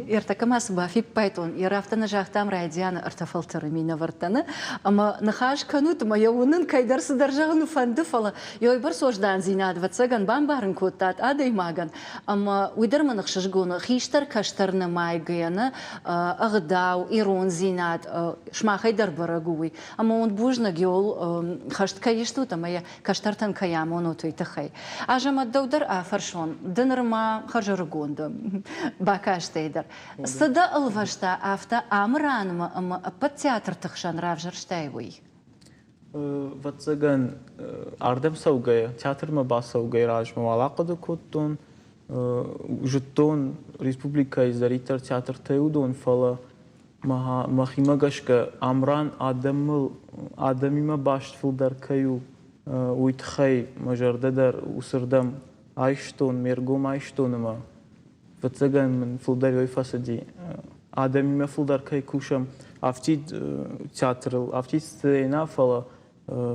Speaker 1: Иртакамас бафи пайтон. Ирафта на жахтам райдиана артафалтары мина вартана. Ама нахаш канут моя унын кайдар содержавну фандыфала. Йой бар сождан зинад вацаган бамбарын коттат адай маган. Ама уйдерманах шашгуна хиштар каштарна майгаяна агдау ирон зинад шмахай дарбарагуй. Ама он бужна геол خشت کایشتو تمایا کشترتن کیامونو توی تخی. آجام دودر آفرشون دنرما خرجرگوندم باکاشته در. صدا الوشتا آفتا آمرانم اما پت تئاتر تخشان رافجرشتایوی.
Speaker 8: واتساگن آردم سوگای تئاتر ما باس سوگای راج موالاق دکتون جتون ریسپوبلیکای زریتر تئاتر تیودون فلا ما خیمگشک آمران آدمی ما باشت فلدر کیو ویتخی مجرد در وسردم عیشتون مرگوم عیشتون ما واتساگن من فلدر یوی فسدی آدمی ما فلدر کی کوشم افتید تئاتر افتید سینا فلا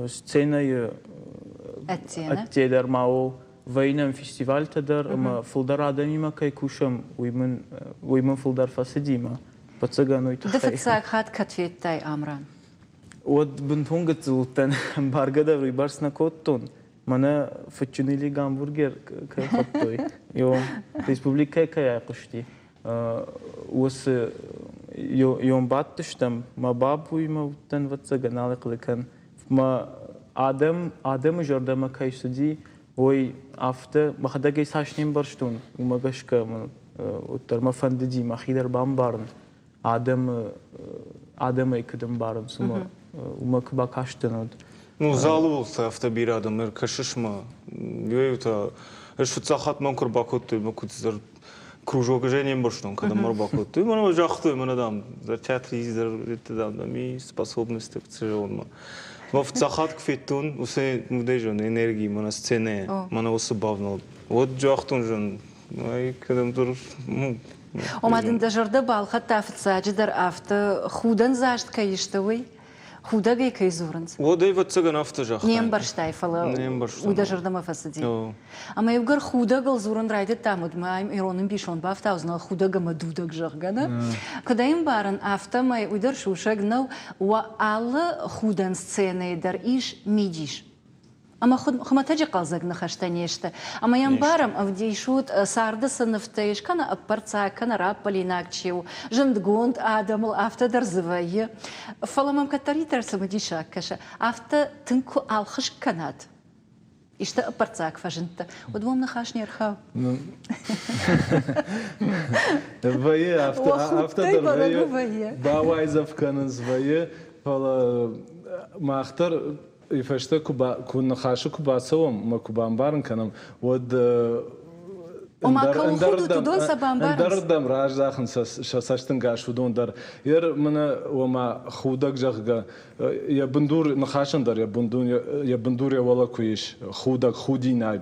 Speaker 8: سینای اتیدر ماو وینم فستیوال تدر اما فلدر آدمی ما کی کوشم ویمن فلدر فسدی ما واتساگن ویتخی
Speaker 1: دفتساق خات کتفیت تای آمران
Speaker 8: ود بنتونگت زودتن بارگدا وی برس نکوتون منه فتشنیلی گامبورگر که خطوی یوم ریسپوبلیکای که قشتی وس یوم بعد داشتم ما بابوی ما وتن واتساگن علاق لکن ما آدم جردم که سدی وی افته بخدا ساشنیم برشتون و ما گشک من وتر ما فندی ما خیدر بامبارن آدم ایکدم بارن سوما وما كبا كاشتنود.
Speaker 7: زالو автобир адам кашишма. Юэта шуцахат манкур бакот макут зар кружок женем башнон когда мар бакот. Ты мана жахтой мана дам за театр зар дам ми способности цежонма. В цахат кфетун усе мудежон энергии мана сцене мана усбавнал. Вот жахтун жон. Ай кадам тур
Speaker 1: ومادن دجرد بالخط تافت ساجدر آفت خودن زاشت کایشتوی خودگی که زورنز
Speaker 7: ودي وتسجن افتجا
Speaker 1: نیم برشتای فلا
Speaker 7: نیم برشتای.
Speaker 1: وده جردم فسدی اما یوگر خودگل زورن رایت تامد ما ایرانم بیشون بافت از نه خودگم دودگ جرگنه کدایم بارن افته ما ویدر شوشگ نو و آل خودن سцене در ایش میدیش اما خود تجي قازق نخشتنيشته اما ينبارم افدي شوت سارد سنفتيش كان ابرتسا كان رابلي ناكشيو جند جوند ادم الافتا درزوي فلما مكتري ترسم دي شاكشه افتا تنكو الخش كانت اشتا ابرتساك فجنت ودوم نخاش نيرخاو
Speaker 6: وهي افتا دربيه باوايز افكانز وهي فلا ما اختار يفشتا كون خاشو كوباسوم ما كوبان بارن كانم ود
Speaker 1: وما كان خودو تدون سبان بارن
Speaker 6: اندردم راج داخن شاساشتن قاشو دون در ير من وما خودك جغا يا بندور نخاشن در يا بندور يا ولا كويش خودك خوديناغ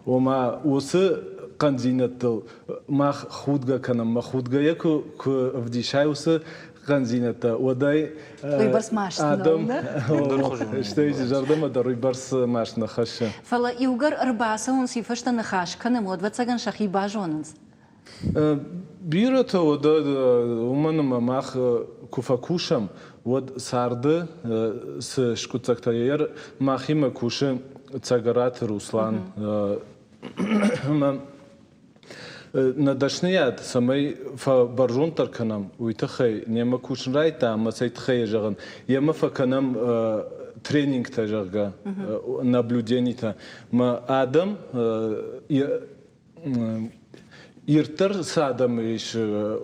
Speaker 6: وما وس قنزينت ما خودغا كانم ما خودغا يكو افدي شايوس قنزينتا وداي
Speaker 1: ريبرس ماش
Speaker 6: ادم اشتي جردم در ريبرس ماش نخش
Speaker 1: فلا يوغر ارباسه اون سيفشت نخاش كان مود وتسغن شخي باجونز
Speaker 6: بيرته ود ومن ماخ كوفاكوشم ود سارد س شكوتاكتاير ماخيم كوشم цагарат руслан ندشنيات سمي فبرجون تركنم ويتخي نيما كوشن رايتا ما سيتخي جغن يما فكنم тренинг تجرга наблюдений та ما ادم يرتر سادم ايش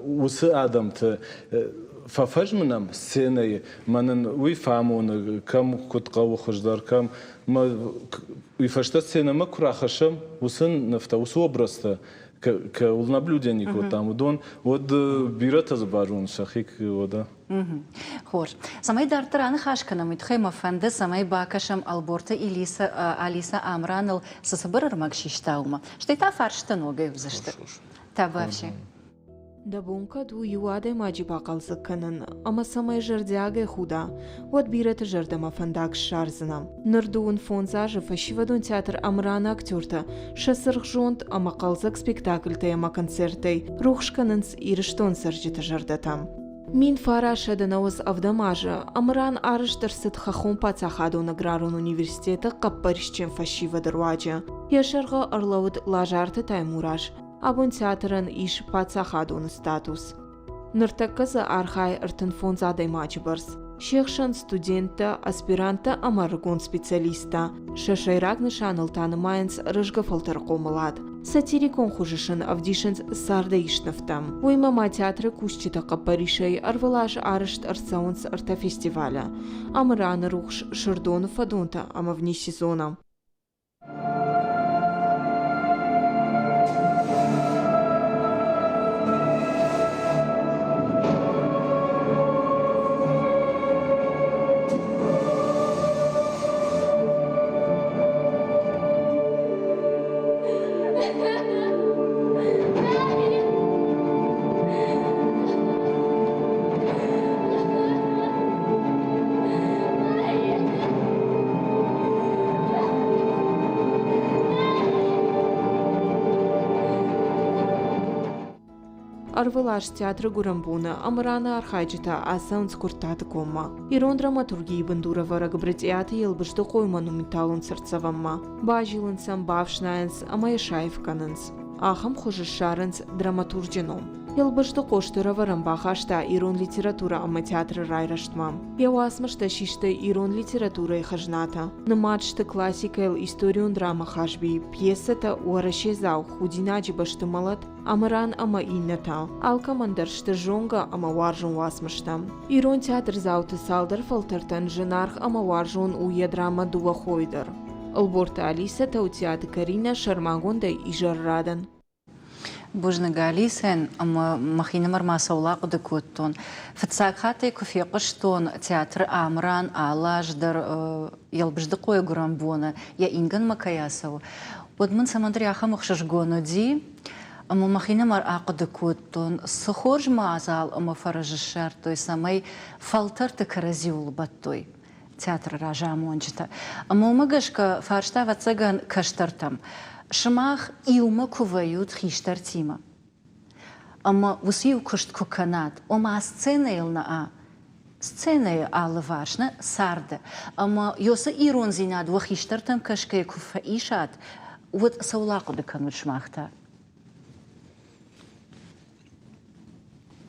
Speaker 6: وس ادم ت ففجمنم سنه منن ويفهمون كم كنت قو خجدار كم ما ويفشت سنه ما كراخشم وسن نفتا وسو برسته كالنابلوديني كوتام ودون ود بيرتا زبارون شخيك ودا
Speaker 1: خوش سماي دارتر انا خاش كنا متخيمه فند سماي باكشم البورتا اليسا امرانل سسبرر ماكشيشتاوما شتيتا фарштанога юзашты та вообще
Speaker 3: دبونکا دو یواده ماجی باقال زکنن اما سمای جردیاغه خودا ود بیرت جردما فنداک شارزنم نردون فونزاج فشیودون تیاتر امران اکتورتا شسرخ جوند اما قالزک سپیکتاکل تیما کنسرتی روخشکننس ایرشتون سرجیت جردتم مين فاراش دنوز أفدماجة أمران أرش درست خخون باتساخادو نقرارون университета قبرشچن فشيوة درواجة يشرغ أرلود لاجارت تايموراش أبون تياترن إيش باتساخادون ستاتوس نرتكز أرخاي ارتنفون زادي ماجبرس شيخشن ستودنتا أسبيرانتا أمارغون سبيциалиста ششيراغ نشانل تانماينس رجغ فلترقو ملاد ساتирикон хужишын авдишынц сарда ишнавтам. Уймама театры кущита капаришей арвалаш арышт арсаунс арта фестиваля. Амран рухш шардону фадунта ама вне сезона. Арвалаш театры Гурамбуна, Амрана Архайджита, Асаунс Куртата Кома. Ирон драматургии Бандура Варагабратиата елбышты койману металлун сердцавамма. Бажилынсам бавшнайнс, Амаяшаевканынс. Ахам хужышарынс драматурджином. Елбышты коштыра варамбахашта ирон литература ама театры райраштмам. Яуасмашта шишта ирон литература и хажната. Намачта классика ел историю драма хажби. Пьесата уарашезау худинаджи башты малат. Амран ама иннатал. Алкамандар штажонга ама варжон васмаштам. Ирон театр зауты салдар фалтартан женарх ама варжон уя драма дува хойдар. Алборта Алиса таутиаты Карина Шармагонда и Жаррадан.
Speaker 1: بوجنا جالسين أما مخينا مرما سولاق دكوتون فتساقاتي كفي قشتون تياتر آمران آلاج در يلبش دقوي قرامبونا يا إنجن مكياسو ودمن سمندري آخا مخشش قونو دي أما مخينا مر آق دكوتون سخورج مازال أما فرج الشارتوي سماي فلتر تكرزيول بطوي театр ража мончта. Мумагашка фарштава цаган каштартам. Шмах иума кувают хиштартима. Ама усил кушт куканат. Ома сцена илна сцена алла важна сарда. Ама йоса иронзинад вахиштартам кашке куфа ишат. Вот саулаку деканут шмахта.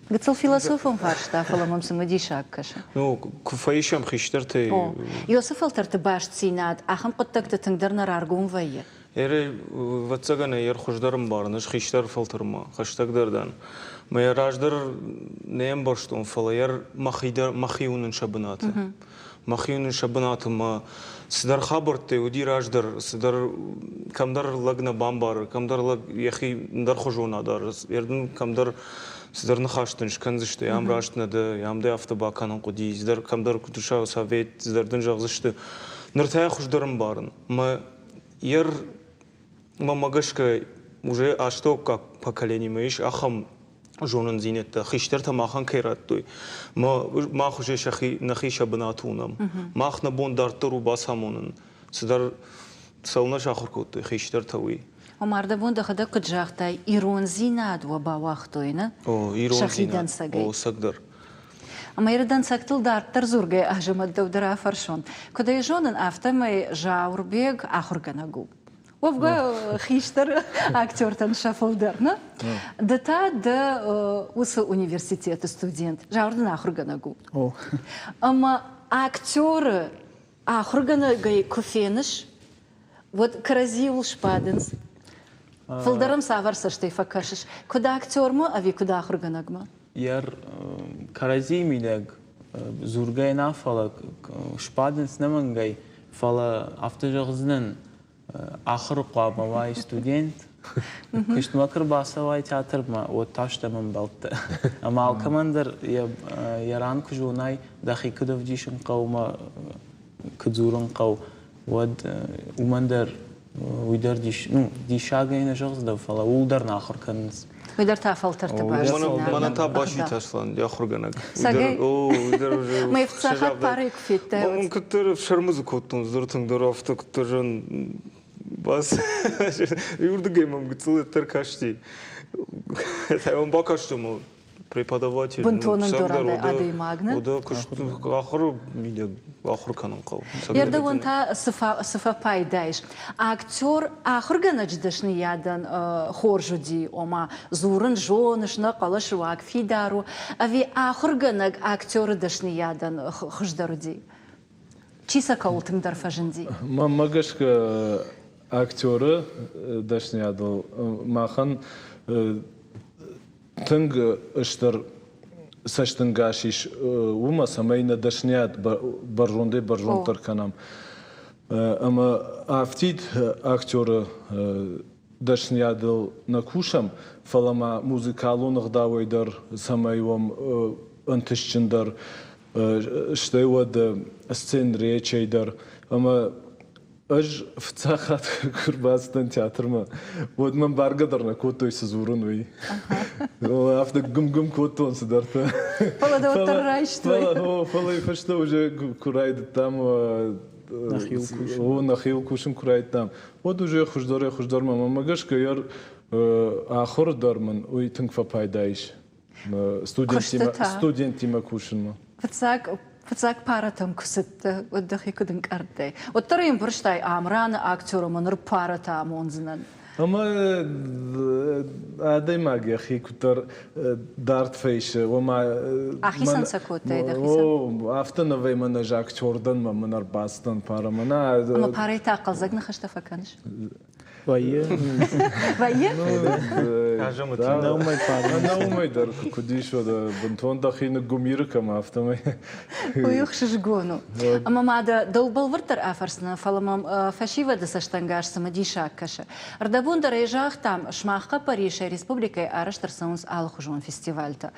Speaker 1: Гцел философом фаршта, фаламам самадишак каша.
Speaker 7: Ну, куфаишам хиштарты.
Speaker 1: Йосиф алтарты баш цинад, ахам qottaqta тыңдарнар аргум вайя.
Speaker 7: ватсагана хуждарым барныш хиштар фалтырма, хаштагдардан. Моя раждар неем барштон фала, махиунын шабынаты. Махиунын шабынаты ма сидар хабарты, уди раждар, сидар камдар лагна бамбар, камдар лаг яхи ндар хужунадар, ерден камдар сидар нахаштын шканзышты, ям раштнады, ямды автобаканын куди, сидар камдар кутуша совет, сидардан жағзышты. Ныртая хуждарым барын. Мамагашка уже что как поколение моиш ахам жонын зинетта хиштарта махан кайраттой ма хуже шахи нахи шабнатунам махна бондартыру басамонын сидар сауна шахыркоттой хиштартауи
Speaker 1: Омарда бунда хада кыджахтай ирон зинад ва бавахтойна.
Speaker 7: Ирон зинад. Сагдар.
Speaker 1: Ама ирдан сактыл дарттар зургай ажамад давдара фаршон. Куда жонын автомай жаурбег ахурганагу. Овга хиштар актертан шафалдарна. Дата да усы университета студент. Жаурдан ахурганагу. Ама актеры ахурганагай кофеныш. Вот каразил шпаденс. Фалдарам саварса штейфа кашиш. Куда актерма, а ви куда ахурганагма?
Speaker 8: Яр карази мидаг зургай нафала шпаденс намангай фала автожагзнан ахыр қуабавай студент кыштмакыр басавай театрма вот таштаман балты. Ама алкамандар яран кужунай дахи кудав дишин қаума кудзуран қау вот умандар уйдар дишагайна жагзда фала улдар нахыр канс.
Speaker 1: Уйдар тафалтар табаш.
Speaker 7: Мана та баши ташлан я хурганак.
Speaker 1: Сагай.
Speaker 7: Уйдар уже.
Speaker 1: Мы в цахат парик фитте.
Speaker 7: Он который в шармузу коттун зуртун дорофта который бас юрдгеймом гцлы теркашти. Это он бакаштому преподаватель.
Speaker 1: Бунтонын дораны ады магны.
Speaker 7: Ода кышту ахыр миде ахыр канын кал.
Speaker 1: Ерда вон та сыфа пайдайш. Актер ахырганачдышны ядан хоржуди ома зурын жонышны калышвак фидару. Ави ахырганаг актеры дышны ядан хыждаруди. Чиса каултыңдар фажынди.
Speaker 6: Мамагашка актеры дышны ядал махан тынг ыштыр саштынгашиш ума самайна дашнят баржонтар канам. Ама афтит актеры дашнядыл накушам фалама музыкалунах давайдар самайвам антышчындар штейвад сцен речейдар. Ама Аж в цахат курбастан театрма. Вот ман баргадарна котой се зурунуи. Афта гум котон се дарта.
Speaker 1: Фала да оттарайштвай.
Speaker 6: Фала и фашта уже курайд там. Нахил кушим курайд там. Вот уже хуждар мама магашка яр ахор дарман уй тынкфа пайдайш. Студентима кушинма.
Speaker 1: Фацак паратам кусетта отдахи кудын картай. Оттарым бурштай амраны актером оныр паратам онзынан.
Speaker 6: Ама адай магия хи кутар дарт фейш.
Speaker 1: Ахисан сакотай дахисан.
Speaker 6: Афтана веймана актердан маманар бастан парамана.
Speaker 1: Ама парай тақалзак нахашта факанш.
Speaker 8: Вайе.
Speaker 1: Вайе?
Speaker 6: Наумай дар кудишо да бунтон дахина гумиркам автомай.
Speaker 1: Уюхшиш гону. Ама мада долбал вартар афарсна фаламам фашива да саштангаш самадиша каша. Ардабунда рейжах там шмахка Париша республикой араштар саунс алхужон фестивальта.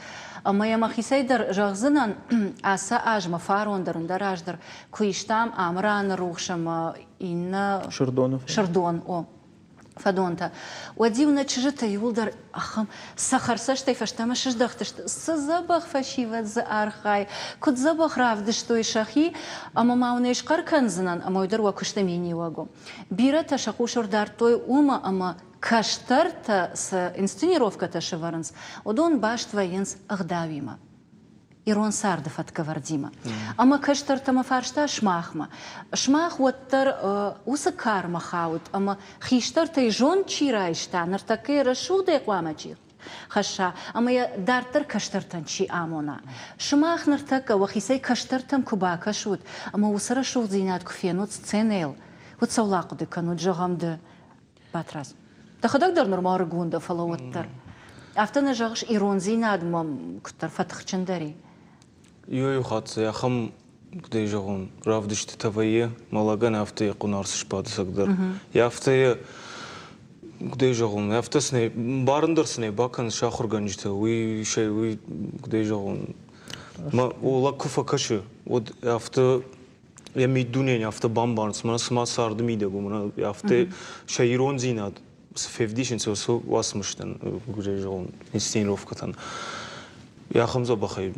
Speaker 1: Ама я махисайдар жахзынан аса ажма фарондарундар аждар куиштам амран рухшам инна
Speaker 8: Шардонов.
Speaker 1: Шардон о. فدونتا وديونا تشجت يولدر أخم سخر سشتي فشتما شجدختشت سزبخ فشيفت زارخاي كنت زبخ رافدشتوي شخي أما ماونيش قركنزنان أما يدر وكشتميني واغو بيرة شقوشور دارتوي أما كشترت с инсценировката шеварнс одон башт военс ахдавима Ирон сардов от кавардима. Ама каштар тама фаршта шмахма. Шмах уаттар усакар махаут. Ама хиштар тай жон чирайшта. Нартаке рашуде куамачир. Хаша. Ама я дартар каштартан чи амона. Шмах нартака вахисей каштартам кубака шут. Ама усара шут зинат куфенут сценел. Вот саулаку декану джагамды патрас. Тахадак дар нормар гунда фалауаттар. Афтана жагш ирон зинад мам кутар фатхчандари.
Speaker 7: Юу хатса яхам кудай жагон равдышты тавае малаган авты кунарсыш падсагдар. Яфты кудай жагон яфтасне барындарсне бакан шахурганжта уи шей уи кудай жагон ма ола куфа кашы вот яфты я мидунен яфты бамбарс мана смасарды мидегу мана яфты шайрон зинад сфевдишин со васмыштан кудай жагон инсценировкатан яхам забахай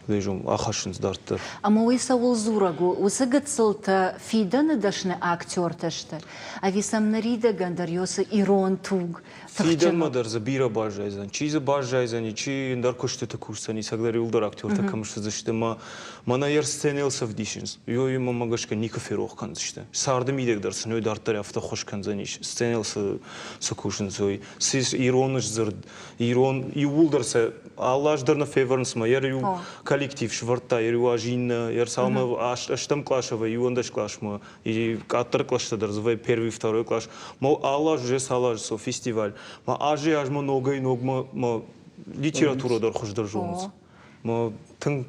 Speaker 7: Лежум ахашинс дартер.
Speaker 1: Ама уиса улзурагу, усагацылта фиданы дашны актер ташты. А висам нарида гандарьоса ирон туг.
Speaker 7: Фидан мадар забира бажайзан. Чиза бажайзан, и чи индар коштета курсани, сагдари улдар актер такамышта зашты. Мана яр сценелса в дишинс. Йой ма магашка никаферох кан зашты. Сарды мидек дарсан, йой дартари авто хош кан заниш. Сценелса сакушин зой. Сис ироныш зырд. Ирон, и улдарса. Аллаш дарна фейворнс ма, яр ю коллектив шварта, яр ю ажина, яр салма аштам клашава, ю ондаш клашма. И катар клашта дарзвай, первый, второй клаш. Ма аллаш же салаш, со фестиваль. Ма ажи аж много и много ма литература дар хош даржонс. Ма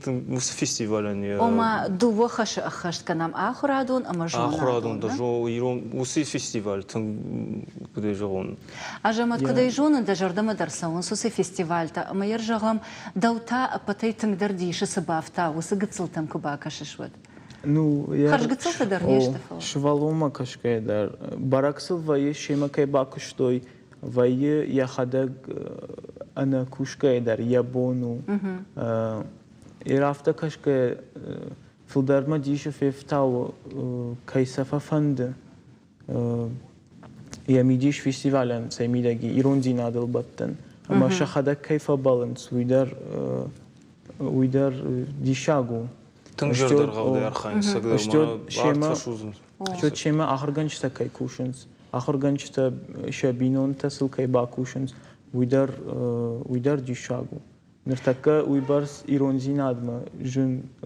Speaker 7: мус фестиваляни.
Speaker 1: Ома дува хаш ахашт канам ахурадун, ама жона.
Speaker 7: Ахурадун дажо ирон уси фестиваль тан кудай жагон.
Speaker 1: Ажамат кудай жона дажардама дарсаун суси фестивальта, ама яр жагам даута патай тангдар диши сабафта, усы гыцылтам кубака шишват.
Speaker 8: Ну, я
Speaker 1: Харж гыцылта дар нешта фал.
Speaker 8: Швалома кашкай дар. Бараксыл вае шемакай бакыштой. Вае яхадаг ана кушкай дар ябону. Ирафта кашкай филдарма диша фефтау кайсафа фанды. Я мидиш фестивалян саймидаги иронзин адыл баттан. Ама шахадаг кайфа баланс уйдар дишагу.
Speaker 7: Тыңжырдар қалды архайн сагдар ма арт
Speaker 8: Что чема ахырганчта кай кушенс. Ахырганчта шабинон тасыл кай ба кушенс. Уйдар дишагу. Нертака уйбарс иронзин адма.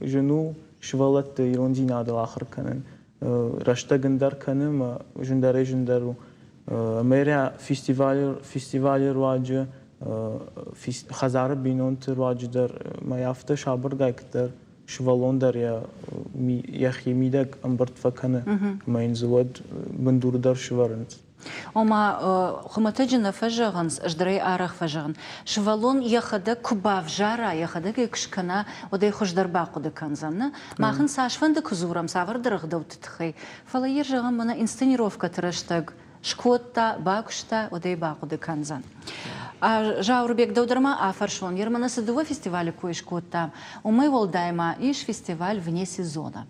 Speaker 8: Жену швалатта иронзин адыл ахыр канен. Рашта гындар канем жындару. Меря фестивалер ваджа хазары бинонтер вадждар маяфта шабыр гайктар. شوالون در یخی میدک امبرت فکنه ماین زود بندور در شوارند.
Speaker 1: Ома хуматаджина фажаганс, аждрей арах фажаган. Швалон яхада кубав жара, яхада кешкана, одай хождарба куда канзанна. Махан сашванда кузурам савар драхдавтытхай. Фала ержаган мана инсценировка траштаг. Шкотта, бакшта, одай бакуда канзан. А Жаурбек Даударма афаршон, ермана садова фестиваля коишкотта. Умай волдайма иш фестиваль вне сезона.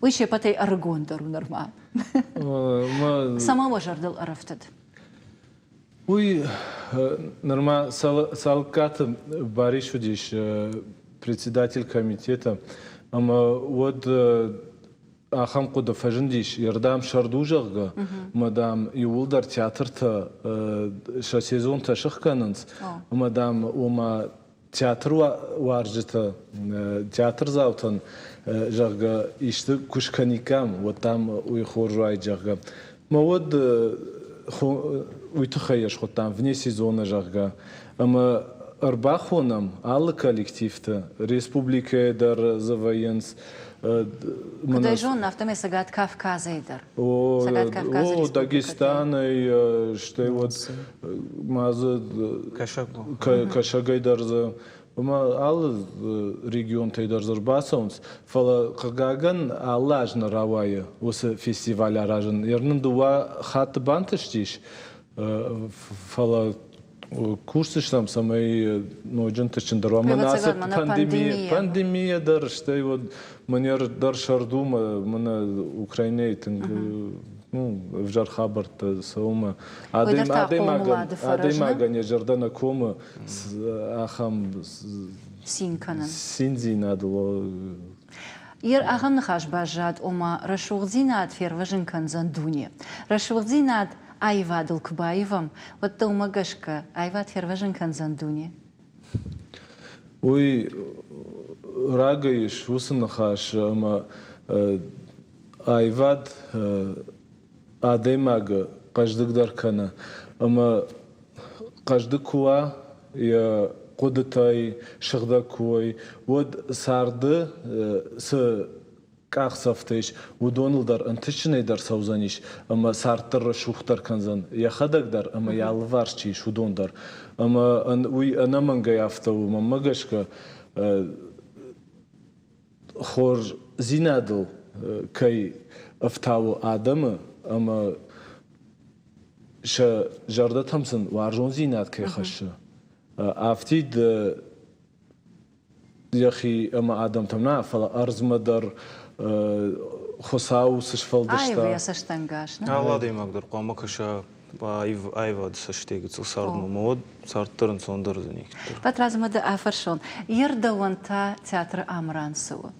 Speaker 1: Уйше патай аргондару норма. Сама важардал арафтад.
Speaker 6: Уй, норма салката Баришудиш, председатель комитета. Вот Ахам куда фажендиш, ярдам шардужага, мадам Юлдар театрта сезон ташах кананс, мадам ума театр варжита театр заутан жага ишты кушканикам, вот там уйхоржуай жага. Ма вот уйтухаяш вот там вне сезона жага. Ама арбахонам алла коллективта республика дар завоенс.
Speaker 1: Куда жон автоме сагат Кавказа идер.
Speaker 6: О, Дагестан и что вот маза Кашагай дарза Ama al region teyder zorbasons fala qagagan allajna rawaya usa festival arajın yernin duva hat bantıştiş fala kursışlam samay nojun tışındır ama nasıl pandemiya dar işte o manyer dar şarduma mana Ukrayna etin вжар хабарта саума адема не жардана кома ахам синзинадло
Speaker 1: Ир ахам нахаш бажат ома рашугзинат ферважин канзан дуни. Рашугзинат айвадл кбаевам. Вот то умагашка айвад ферважин канзан дуни.
Speaker 6: Ой рагаиш усын нахаш ама айвад Адемага каждый даркана, ама каждый куа я кудытай шагдакой, вот сарды с кахсафтеш, удонылдар античнейдар саузаниш, ама сартыр шухтар канзан, я хадагдар, ама я алварчиш удондар, ама уй анамангай автау, мамагашка хор зинадл кай автау адама. Ama şu jarda tamsın varjon zinat ki xaşı. Aftid yahi ama adam tamna fala arzmadar xosav sışfaldışta.
Speaker 1: Ay ve saştangaş.
Speaker 7: Allah deymagdır. Qama kaşa ayvad saştegi sardım mod sartırın sondırdı nektir.
Speaker 1: Patrazmada afarşon. Yerda wanta teatr Amransovu.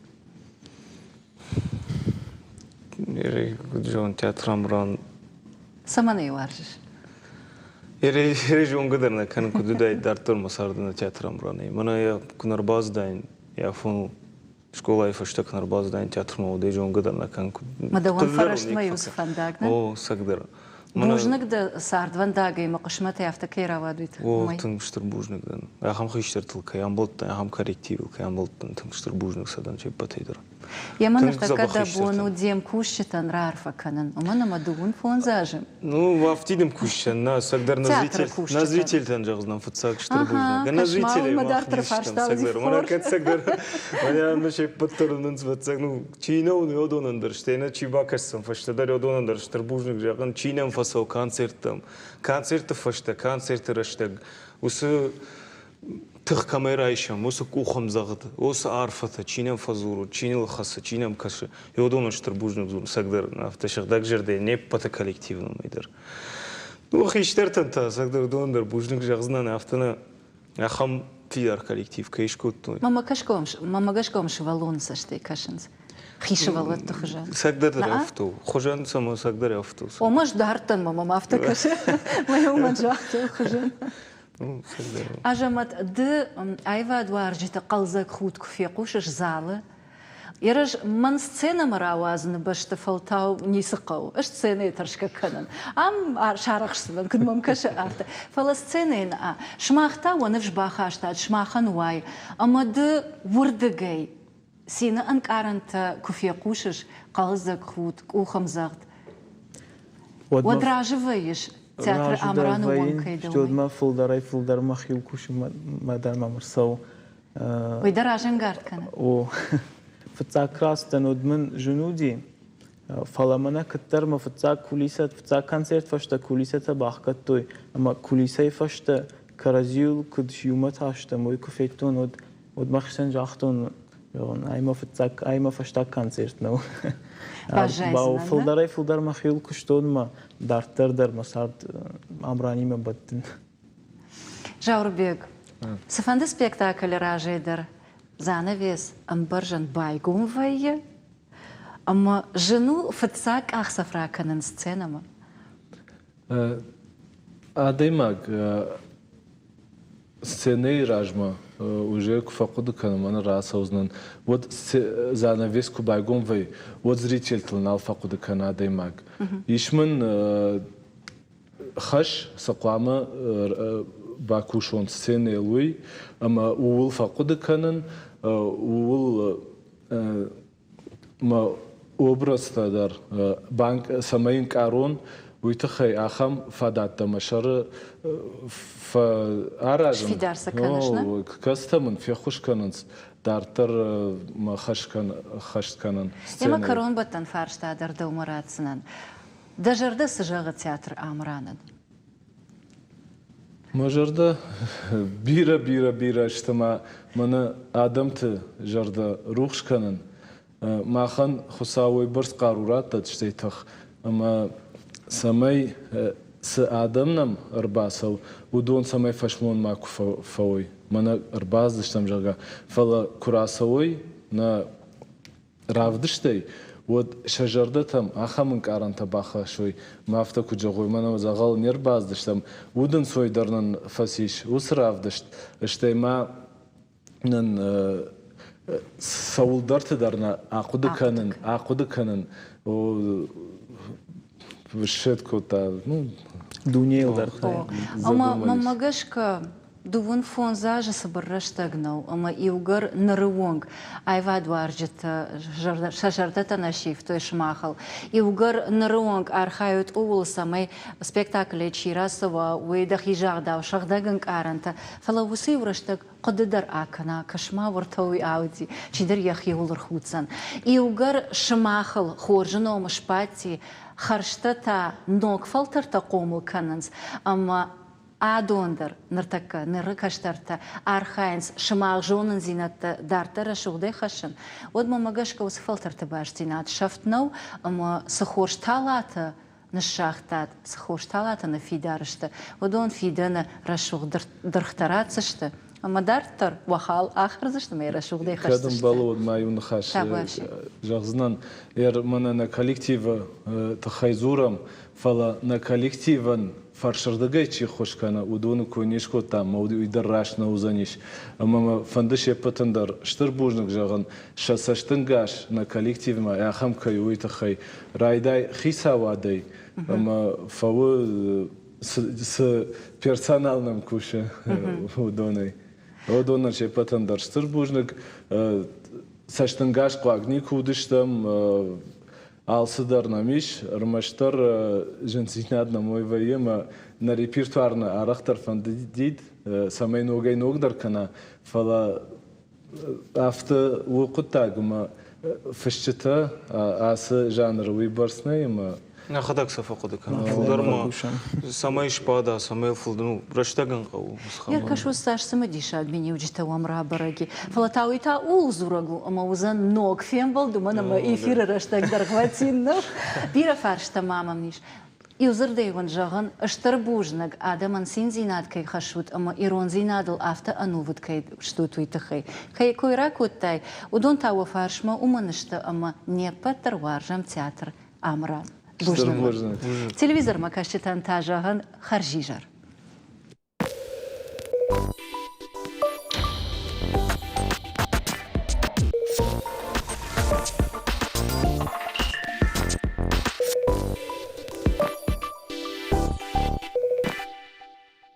Speaker 7: Джон театрам
Speaker 1: Саманы варжиш.
Speaker 7: Режим гадарна кан кудудай дартур масардына театрам раны. Мана я кунарбаздайн я фон школа и фашта кунарбаздайн театр мауде жон гадарна кан.
Speaker 1: Мадаван фарашма Юсуф Андагна.
Speaker 7: О сагдыр.
Speaker 1: Бужник да сард вандага има кышмата яфта кейравадуит.
Speaker 7: О тыңштыр бужник дан. Я хам хиштер тылка ямболт я хам корректив ямболт тыңштыр бужник садан чеп патейдер.
Speaker 1: Я манна когда бону дем кушчитан рарфа канан. Умана мадугун фонзажим.
Speaker 7: Ну, в автидем кущан, на сагдар на зритель тан жагзнам футсак штыр бужник. На зрителей
Speaker 1: мадартыр фарштал.
Speaker 7: Мана кат сагдар. Мана на чеп паттырнын футсак. Ну, чийнау не одонандыр. Штейна чибакассан фаштадар одонандыр штыр бужник жагын чийнам фасау концерттам. Концерты фашта, концерты раштаг. Усы тых камера ишам, усы кухам загыды, усы арфата, чинам фазуру, чинил хаса, чинам кашы. И одонан штыр бужник зур сагдар автошагдак жерде не пата коллективным айдар. Ну, хиштер танта сагдар одонандар бужник жагзнан автана ахам пиар коллектив кайшкот.
Speaker 1: Мама гашкомш валон саштай кашынз. Хишевал тухжа.
Speaker 7: Сагдар авту. Хожан сама сагдар авту.
Speaker 1: О, маш дартан мама авто каши. Мою маджахту хожан. Ажамат д айвад варжита қалзак худ куфеқушш залы. Ираж ман сцена маравазны башта фалтау нисықау. Аш сцена етаршка канан. Ам шарахшсылан күнмам каша арта. Фала сцена шмахта ваны вжбаха шмахан вай. Ама д вурдыгай. Сина анкаранта куфеқушш қалзак худ кухамзагд. Водраживаешь. Театр Амрану Монкайда.
Speaker 8: Что мы фулдар махил кушим мадар мамрсау.
Speaker 1: Ой, даражен гарткана.
Speaker 8: О, фцак растан одман жунуди. Фаламана каттар фцак кулисат, фцак концерт фашта кулисата бахкаттой. Ама кулисай фашта каразил кудшиумат хашта мой куфетон од махшан жахтон. Айма фашта концерт нау. Бау фулдар махил куштон ма дартар масард амранима баттин.
Speaker 1: Жаурбек, сафанды спектакль ражейдер занавес амбаржан байгум вайе, ама жену фацак ахсафраканын сценама.
Speaker 6: Адемаг сцены ражма уже куфакуду канамана раса узнан. Вот занавеску байгом вай, вот зритель тлнал факуду кана адемаг. Ишман хаш сақлама бакушон сцены луй, ама уул факуду канан, уул ма образ тадар банк самайн карон ويتخي أخم فدات مشر فأراجم
Speaker 1: في دارس كانشنا؟
Speaker 6: كستمن في خوش كننس دارتر ما خش كنن
Speaker 1: إما كرون بتن فارشتا در دو مرات سنن دجرده سجاغ تياتر آمراند
Speaker 6: مجرده بيرا اجتماع من آدمت جرده روخش كنن ما خن خساوي برس قارورات تشتيتخ أما سمي آدمنم أرباسو ودون سمي فشمون ماكو فوي من أرباز دشتم جرغا فلا كراسوي نا رافدشتي ود شجردتم آخا من كارن تباخا شوي ما افتكو جغوي من وزغال نيرباز دشتم ودن سوي درنن فسيش وسراف دشت اشتي ما نن سولدرت درنا عقود كنن و вшет кота ну
Speaker 8: دونيل درخه
Speaker 1: أما مجاشك دوون فون زاج سبرش تجنو أما يوجر نروونج أيواد وارجت شجرة نشيف تويش ماخل يوجر نروونج أرخايت أول سمي سبيكتاكل تشيرا سوا ويدخي جاغدا وشغداغنك أرنتا فلا وسي ورشتك قدر أكنا كشما ورتوي أودي شدر يخي ولر خوتسن يوجر شماخل خورجنو مشباتي خرشتتا نوك فلتر تقومو كننز أما آدوندر نرتكا نركشترتا أرخاينس شماغ جونن زينت دارتر شغدي خشن ود ما مجاشك وسفلتر تباش زينات شفتنو أما سخورش تالاتا نشاختات سخورش تالاتا نفيدارشتا ودون فيدنا رشوغ درخترات سشتا أما دارتر وخال آخر زشت ما يرشوغ دي خشتشتا
Speaker 6: كادم بالود ما يونخاش جغزنان من на коллектива تخيزورم فلا на коллективан фаршырдыгай чи хошкана удону конешко там мауди уйдарраш на узаниш ама фандыш епатандар штырбужник жаган шасаштынгаш на коллективма яхам кай уйтахай райдай хисавадай ама фавы с персоналным куше удоной удонар епатандар штырбужник саштынгаш куагни кудыштам алсыдар намиш рмаштар женсинад на мой вариема на репертуарна арахтар фандид самай ногай ногдар кана фала афта вукутагма фшчета ас жанр вибарснайма
Speaker 7: نا خدك سفقدك فلدرما سماي شبادا سماي فلدنو رشتاغن قو
Speaker 1: يركش وستاش سمديش админи وجتا وامرا براги флатауита улзурагу ама узан ног фембал думана ма эфир раштаг дархватинно бира фаршта мамамниш يوزردي ونجاغن اشتربوجنك آدمان سين زينات كي خشوت أما إيرون زينادل أفتا أنوفت كي شتوت ويتخي كي كوي راكوت تاي ودون تاو فارشما ومنشتا أما نيبا تروارجم تياتر أمران تلفزير ما كاشتان تاجاهن خرجيجر